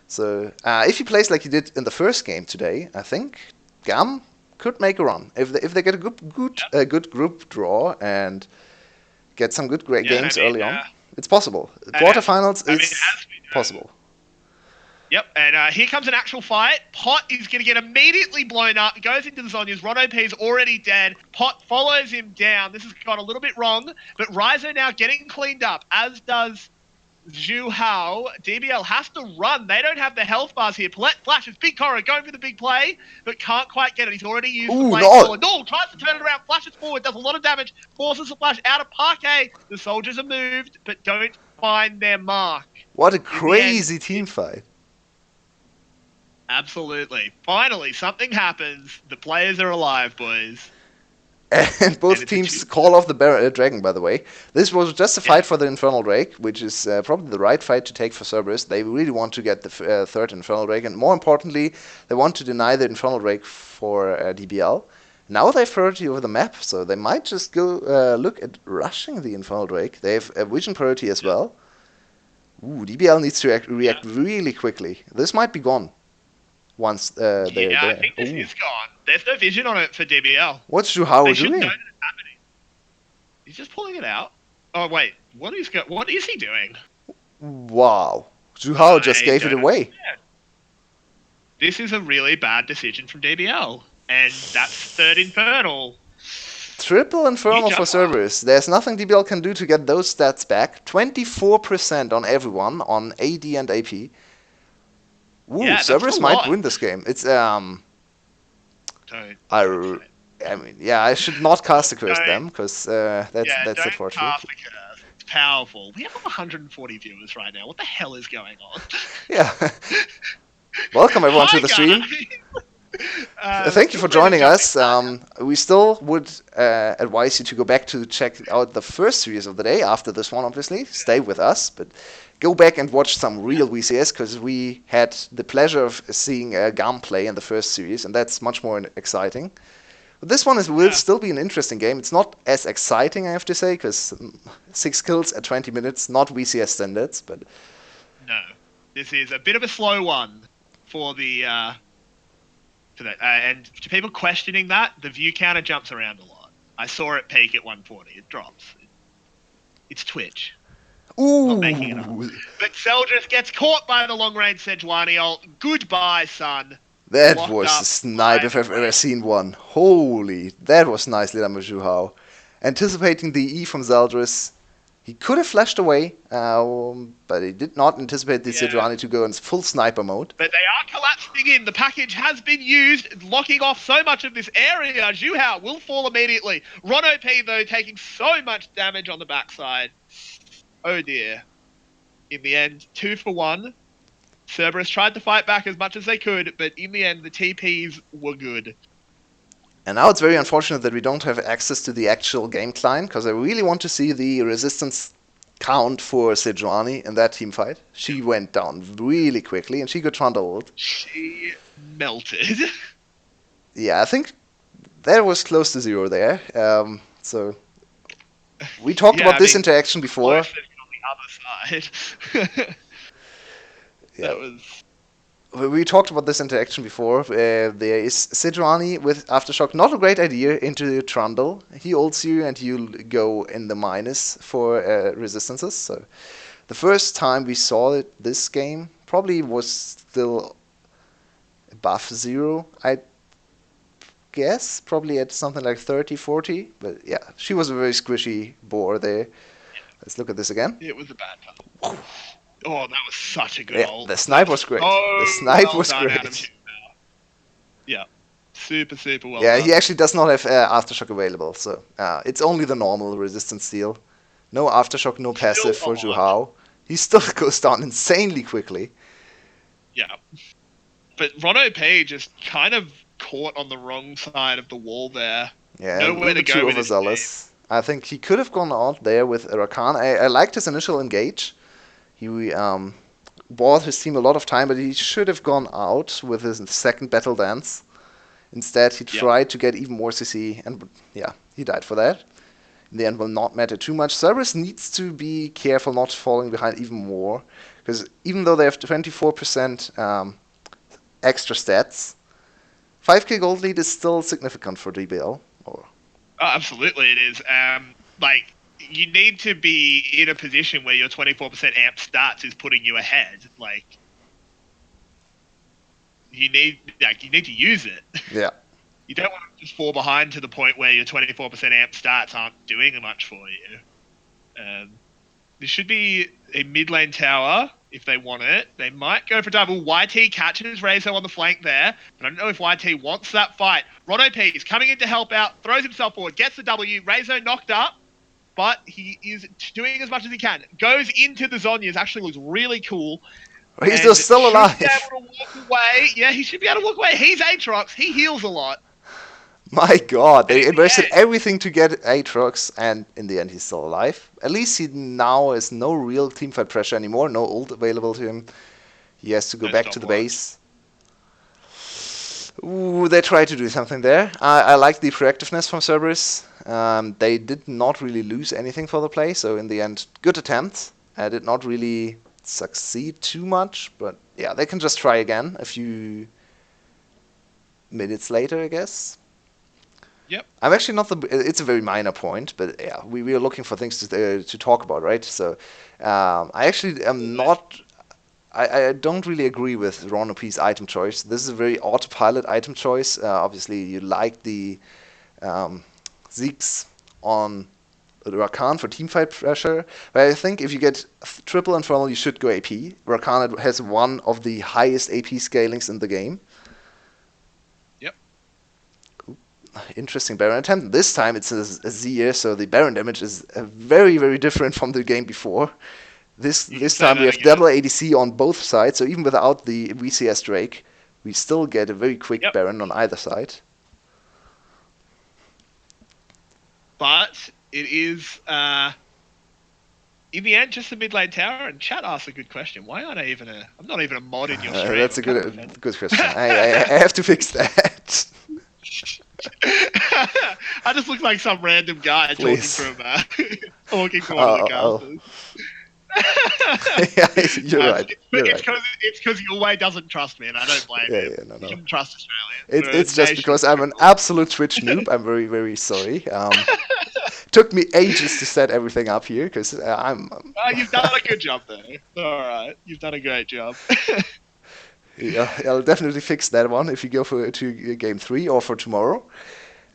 So if he plays like he did in the first game today, I think GUM could make a run. If they get a good group draw and get some good games early on, it's possible. Quarterfinals is possible. Yep, and here comes an actual fight. Pot is going to get immediately blown up. Goes into the Zhonya's. Ron OP is already dead. Pot follows him down. This has gone a little bit wrong, but Ryzo now getting cleaned up, as does Zhu Hao. DBL has to run. They don't have the health bars here. Palette flashes. Big Cora going for the big play, but can't quite get it. He's already used the flame forward. No, tries to turn it around. Flashes forward. Does a lot of damage. Forces the flash out of Parquet. The soldiers are moved, but don't find their mark. What a crazy team fight. Absolutely. Finally, something happens. The players are alive, boys. And both teams call off the dragon, by the way. This was just a fight for the Infernal Drake, which is probably the right fight to take for Cerberus. They really want to get the third Infernal Drake, and more importantly, they want to deny the Infernal Drake for DBL. Now they have priority over the map, so they might just go look at rushing the Infernal Drake. They have a vision priority as well. Ooh, DBL needs to react really quickly. This might be gone. Once they're there. I think this is gone. There's no vision on it for DBL. What's Zhu Hao doing? Know that it's happening. He's just pulling it out. Oh wait, what is he doing? Wow, Zhu Hao just gave it away. This is a really bad decision from DBL, and that's third Infernal. Triple Inferno for Cerberus. There's nothing DBL can do to get those stats back. 24% on everyone on AD and AP. Ooh, Yeah, that's a Cerberus might lot. win this game. It's Don't I, say it. I mean, yeah, I should not cast a curse Don't- them because that's don't unfortunate. cast the curse. It's powerful. We have 140 viewers right now. What the hell is going on? Yeah. Welcome everyone to Hi, the stream. Thank you for feel free to joining jump us. in. We still would advise you to go back to check out the first series of the day after this one, obviously. Stay with us, but go back and watch some real VCS because we had the pleasure of seeing gameplay in the first series, and that's much more exciting. But this one will still be an interesting game. It's not as exciting, I have to say, because 6 kills at 20 minutes, not VCS standards, but No, this is a bit of a slow one for the for that. And to people questioning that, the view counter jumps around a lot. I saw it peak at 140. It drops. It's Twitch. ooh, Not making it up. But Seldris gets caught by the long-range Sejuani ult. Goodbye, son. that Locked was up a snipe if I've ever seen one. Holy, that was nicely done by Zhuhao. Anticipating the E from Zeldris. He could have flashed away, but he did not anticipate the Sejuani to go in full sniper mode. But they are collapsing in. The package has been used, locking off so much of this area. Zhuhao will fall immediately. Ron OP, though, taking so much damage on the backside. Oh, dear. In the end, 2 for 1. Cerberus tried to fight back as much as they could, but in the end, the TPs were good. And now it's very unfortunate that we don't have access to the actual game client, because I really want to see the resistance count for Sejuani in that team fight. She went down really quickly, and she got trundled. She melted. Yeah, I think that was close to 0 there. So we talked about this interaction before. On the other side. Yeah. That was... We talked about this interaction before. There is Sejuani with Aftershock. Not a great idea into Trundle. He ults you and you'll go in the minus for resistances. So the first time we saw it this game probably was still above 0, I guess. Probably at something like 30, 40. But yeah, she was a very squishy boar there. Yeah. Let's look at this again. It was a bad time. Oh, that was such a good ult. The snipe was great. The snipe was great. Yeah. Super, super well Yeah, done. he actually does not have Aftershock available, so it's only the normal resistance steal. No Aftershock, no passive for Zhuhao. He still goes down insanely quickly. Yeah. But Ron Page just kind of caught on the wrong side of the wall there. Yeah, nowhere to go with his overzealous. I think he could have gone out there with Rakan. I liked his initial engage. He bought his team a lot of time, but he should have gone out with his second battle dance. Instead, he tried to get even more CC, and yeah, he died for that. In the end, will not matter too much. Cerberus needs to be careful not falling behind even more, because even though they have 24% extra stats, 5k gold lead is still significant for DBL. Oh, absolutely, it is. Like, you need to be in a position where your 24% amp stats is putting you ahead. Like, you need to use it. Yeah. You don't want to just fall behind to the point where your 24% amp stats aren't doing much for you. This should be a mid lane tower if they want it. They might go for double. YT catches Rezo on the flank there, but I don't know if YT wants that fight. Ron OP is coming in to help out, throws himself forward, gets the W. Rezo knocked up, but he is doing as much as he can. Goes into the Zonyas, actually looks really cool. He's still alive. Should be able to walk away. Yeah, he should be able to walk away. He's Aatrox. He heals a lot. My god, they invested everything to get Aatrox, and in the end he's still alive. At least he now has no real teamfight pressure anymore, no ult available to him. He has to go back to the base. Ooh, they tried to do something there. I like the proactiveness from Cerberus. They did not really lose anything for the play, so in the end, good attempt. I did not really succeed too much, but yeah, they can just try again a few minutes later, I guess. Yep. I'm actually not it's a very minor point, but yeah, we are looking for things to talk about, right? So I actually am not. I don't really agree with Ron OP's item choice. This is a very autopilot item choice. Obviously, you like the Zeke's on Rakan for teamfight pressure. But I think if you get triple Infernal, you should go AP. Rakan has one of the highest AP scalings in the game. Yep. Interesting Baron attempt. This time it's a Zir, so the Baron damage is very, very different from the game before. This time we have double ADC on both sides, so even without the VCS Drake, we still get a very quick Baron on either side. But it is, in the end, just a mid lane tower. And chat asked a good question. Why aren't I'm not even a mod in your stream. That's a good question. I have to fix that. I just look like some random guy talking from one of the casters. Yeah, you're right. It's because Yulwei doesn't trust me, and I don't blame him. No. He doesn't trust Australians. It's just because I'm an absolute Twitch noob. I'm very, very sorry. Took me ages to set everything up here because you've done a good job there. All right, you've done a great job. Yeah, I'll definitely fix that one if you go to game 3 or for tomorrow.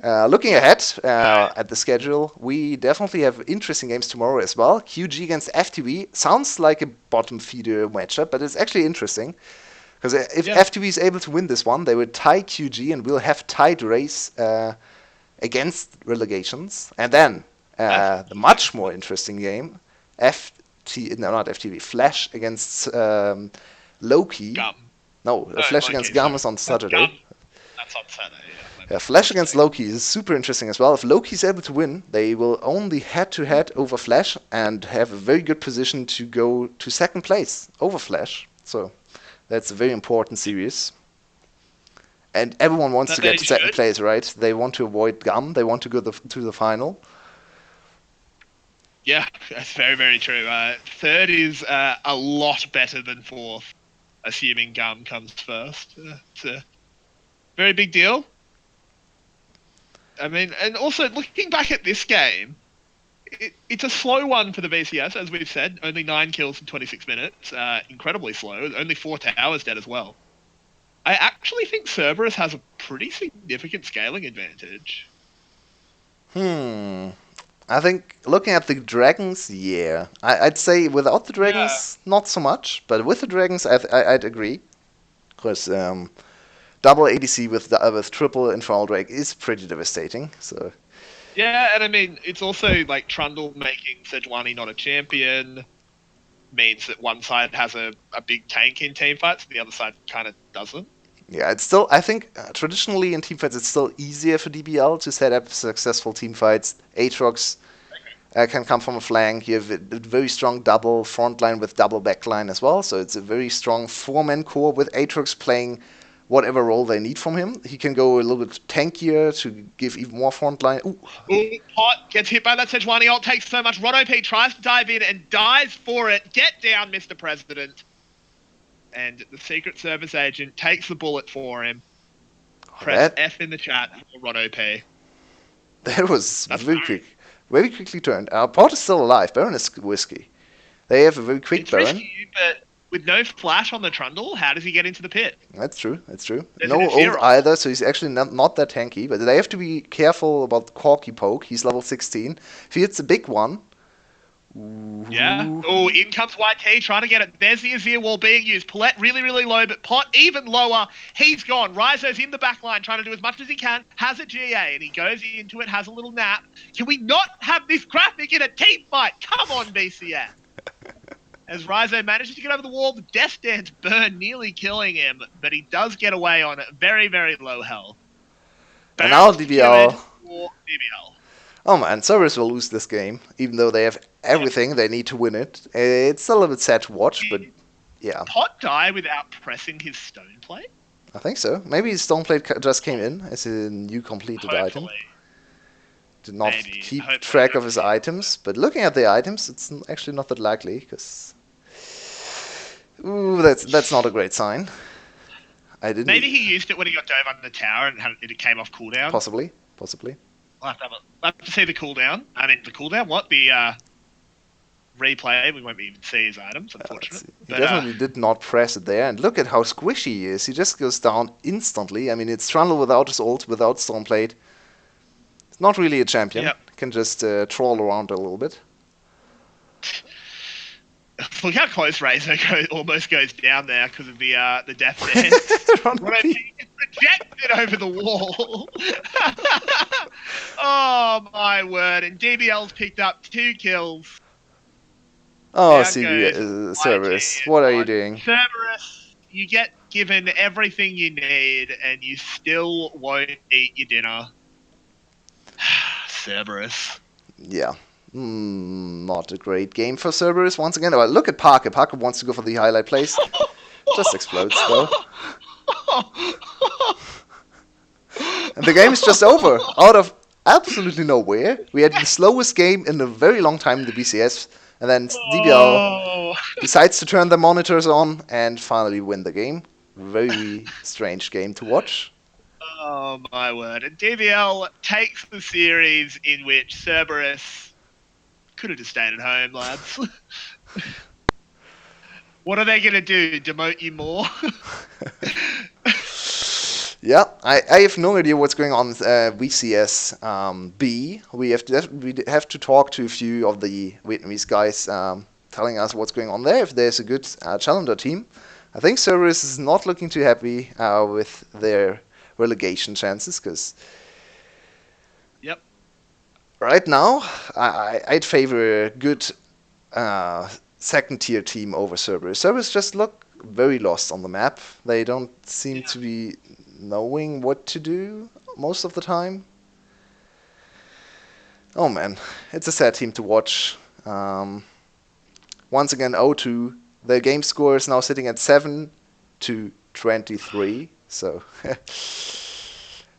Looking ahead at the schedule, we definitely have interesting games tomorrow as well. QG against FTV sounds like a bottom feeder matchup, but it's actually interesting. Because if FTV is able to win this one, they would tie QG and we'll have tied race against relegations. And then the much more interesting game, Flash against Loki. Flash against Gum is on Saturday. That's on Saturday, Flash against Loki is super interesting as well. If Loki is able to win, they will only head-to-head over Flash and have a very good position to go to second place over Flash. So that's a very important series. And everyone wants to get to second place, right? They want to avoid Gum. They want to go to the final. Yeah, that's very, very true. Third is a lot better than fourth, assuming Gum comes first. It's a very big deal. I mean, and also looking back at this game, it's a slow one for the VCS, as we've said. Only 9 kills in 26 minutes. Incredibly slow. Only 4 towers dead as well. I actually think Cerberus has a pretty significant scaling advantage. I think looking at the dragons, yeah. I'd say without the dragons, not so much. But with the dragons, I'd agree. Because double ADC with triple Infernal Drake is pretty devastating. So. Yeah, and I mean, it's also like Trundle making Sejuani not a champion means that one side has a big tank in teamfights, and the other side kind of doesn't. Yeah, it's still, I think, traditionally in teamfights, it's still easier for DBL to set up successful teamfights. Aatrox can come from a flank. You have a very strong double front line with double backline as well. So it's a very strong 4-man core with Aatrox playing whatever role they need from him. He can go a little bit tankier to give even more front line. Ooh, Pot gets hit by that Sejuani ult, takes so much. RotoP tries to dive in and dies for it. Get down, Mr. President. And the Secret Service agent takes the bullet for him. Press F in the chat for RotoP. That was very quick. Very quickly turned. Pot is still alive. Baron is risky. They have a very quick Baron. It's risky, but with no flash on the Trundle, how does he get into the pit? That's true. There's no ult either, so he's actually not that tanky. But they have to be careful about the Corky poke. He's level 16. If he hits a big one... Ooh. Yeah. Oh, in comes YT trying to get it. There's the Azir wall being used. Paulette really, really low, but Pot even lower. He's gone. Rizo's in the back line trying to do as much as he can. Has a GA, and he goes into it, has a little nap. Can we not have this graphic in a team fight? Come on, BCS. As Rizo manages to get over the wall, the Death Dance burn nearly killing him, but he does get away on very, very low health. And now DBL. DBL. Oh man, Cerberus will lose this game, even though they have everything they need to win it. It's a little bit sad to watch, but yeah. Pot die without pressing his stone plate? I think so. Maybe his stone plate just came in as a new completed item. Did not keep track of his items, but looking at the items, it's actually not that likely, because that's not a great sign. Maybe he used it when he got dove under the tower and it came off cooldown. Possibly. We'll have to see the cooldown. I mean, the cooldown? What? The replay? We won't even see his items, unfortunately. He definitely did not press it there. And look at how squishy he is. He just goes down instantly. I mean, it's Trundle without his ult, without Stormplate. He's not really a champion. Yep. Can just troll around a little bit. Look how close Razor almost goes down there because of the death dance. What if he gets projected over the wall? Oh my word! And DBL's picked up 2 kills. Oh, Down goes Cerberus, YG. what are you doing? Cerberus, you get given everything you need, and you still won't eat your dinner. Cerberus. Yeah. Not a great game for Cerberus once again. Well, look at Parker. Parker wants to go for the highlight place. Just explodes though. And the game is just over. Out of absolutely nowhere. We had the slowest game in a very long time in the VCS. And then DBL decides to turn the monitors on and finally win the game. Very strange game to watch. Oh my word. And DBL takes the series in which Cerberus could have just stayed at home, lads. What are they going to do? Demote you more? Yeah, I have no idea what's going on with VCS B. We have to talk to a few of the Vietnamese guys telling us what's going on there, if there's a good challenger team. I think Cerberus is not looking too happy with their relegation chances, because Yep. right now I'd favor a good second-tier team over Cerberus. Cerberus just look very lost on the map. They don't seem to be knowing what to do most of the time. Oh man, it's a sad team to watch. Once again, 0-2. The game score is now sitting at 7-23. So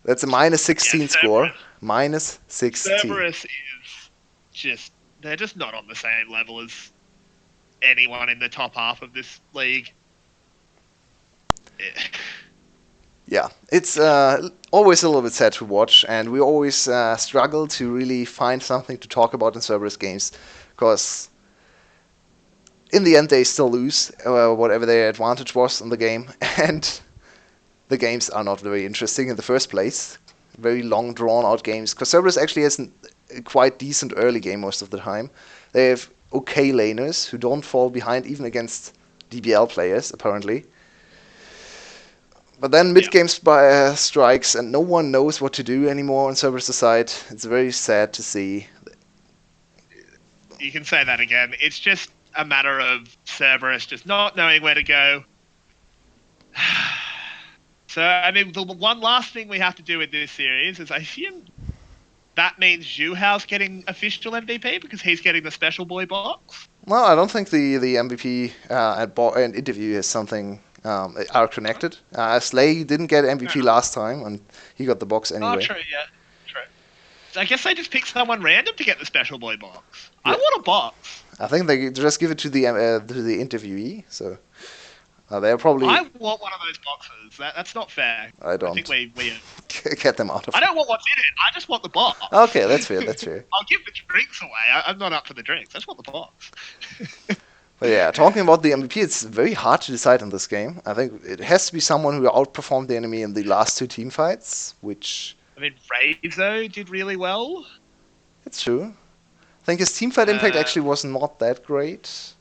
that's a minus 16 score. Minus 16. Cerberus is just, they're just not on the same level as anyone in the top half of this league. Yeah, it's always a little bit sad to watch, and we always struggle to really find something to talk about in Cerberus games, because in the end they still lose whatever their advantage was in the game, and the games are not very interesting in the first place. Very long, drawn-out games, because Cerberus actually has a quite decent early game most of the time. They have okay laners who don't fall behind even against DBL players, apparently. But then mid-game strikes, and no one knows what to do anymore on Cerberus' side. It's very sad to see. You can say that again. It's just a matter of Cerberus just not knowing where to go. So, I mean, the one last thing we have to do with this series is I assume that means Zhuhao's getting official MVP because he's getting the special boy box. Well, I don't think the MVP and interview is something are connected. Slay didn't get MVP last time, and he got the box anyway. Oh, true, yeah. True. So I guess they just picked someone random to get the special boy box. Yeah. I want a box. I think they just give it to the interviewee, so they're probably... I want one of those boxes. That's not fair. I don't. I think we get them out of I don't want what's in it. I just want the box. Okay, that's fair, that's fair. I'll give the drinks away. I'm not up for the drinks. I just want the box. But yeah, talking about the MVP, it's very hard to decide in this game. I think it has to be someone who outperformed the enemy in the last 2 team fights, which... I mean, Razor did really well. It's true. I think his team fight impact actually was not that great.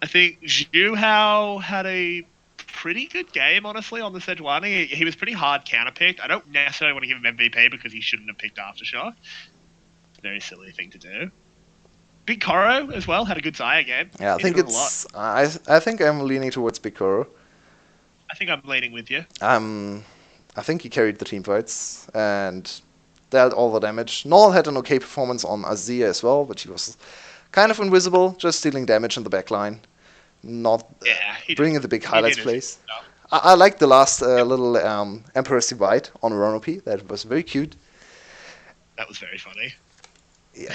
I think Zhuhao had a pretty good game, honestly, on the Sejuani. He was pretty hard counterpicked. I don't necessarily want to give him MVP because he shouldn't have picked Aftershock. It's a very silly thing to do. Big Koro as well had a good Zaya game. Yeah, I think it's. I think I'm leaning towards Big Koro. I think I'm leaning with you. I think he carried the team fights and dealt all the damage. Null had an okay performance on Azir as well, but he was kind of invisible, just stealing damage in the backline, not bringing the big highlights plays. I liked the last little Emperor's Divide on Ronopi. That was very cute. That was very funny. Yeah,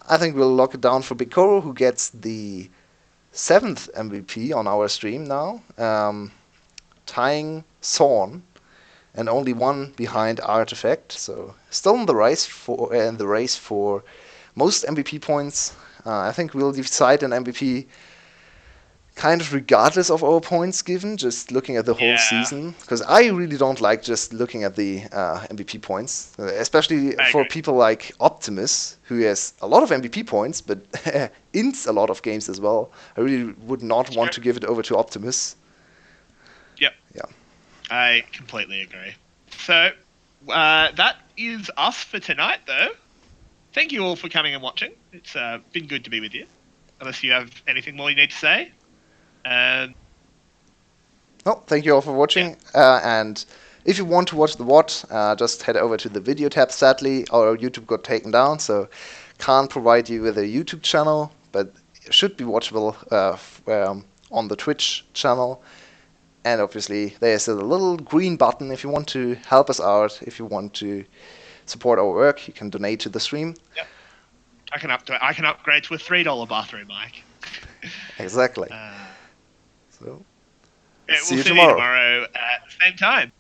I think we'll lock it down for Big Koro, who gets the 7th MVP on our stream now, tying Thorn, and only one behind Artifact. So still in the race for most MVP points. I think we'll decide an MVP kind of regardless of our points given, just looking at the whole Yeah. season. Because I really don't like just looking at the MVP points, especially I for agree. people like Optimus, who has a lot of MVP points, but ints a lot of games as well. I really would not want to give it over to Optimus. Yep. Yeah. I completely agree. So, that is us for tonight, though. Thank you all for coming and watching. It's been good to be with you. Unless you have anything more you need to say. Well, thank you all for watching. And if you want to watch the VOD, just head over to the video tab. Sadly, our YouTube got taken down, so can't provide you with a YouTube channel, but it should be watchable on the Twitch channel. And obviously, there's a little green button if you want to help us out. If you want to support our work, you can donate to the stream. Yep. I can upgrade to a $3 bathroom mic. Exactly. So, we'll see you see tomorrow. you tomorrow at the same time.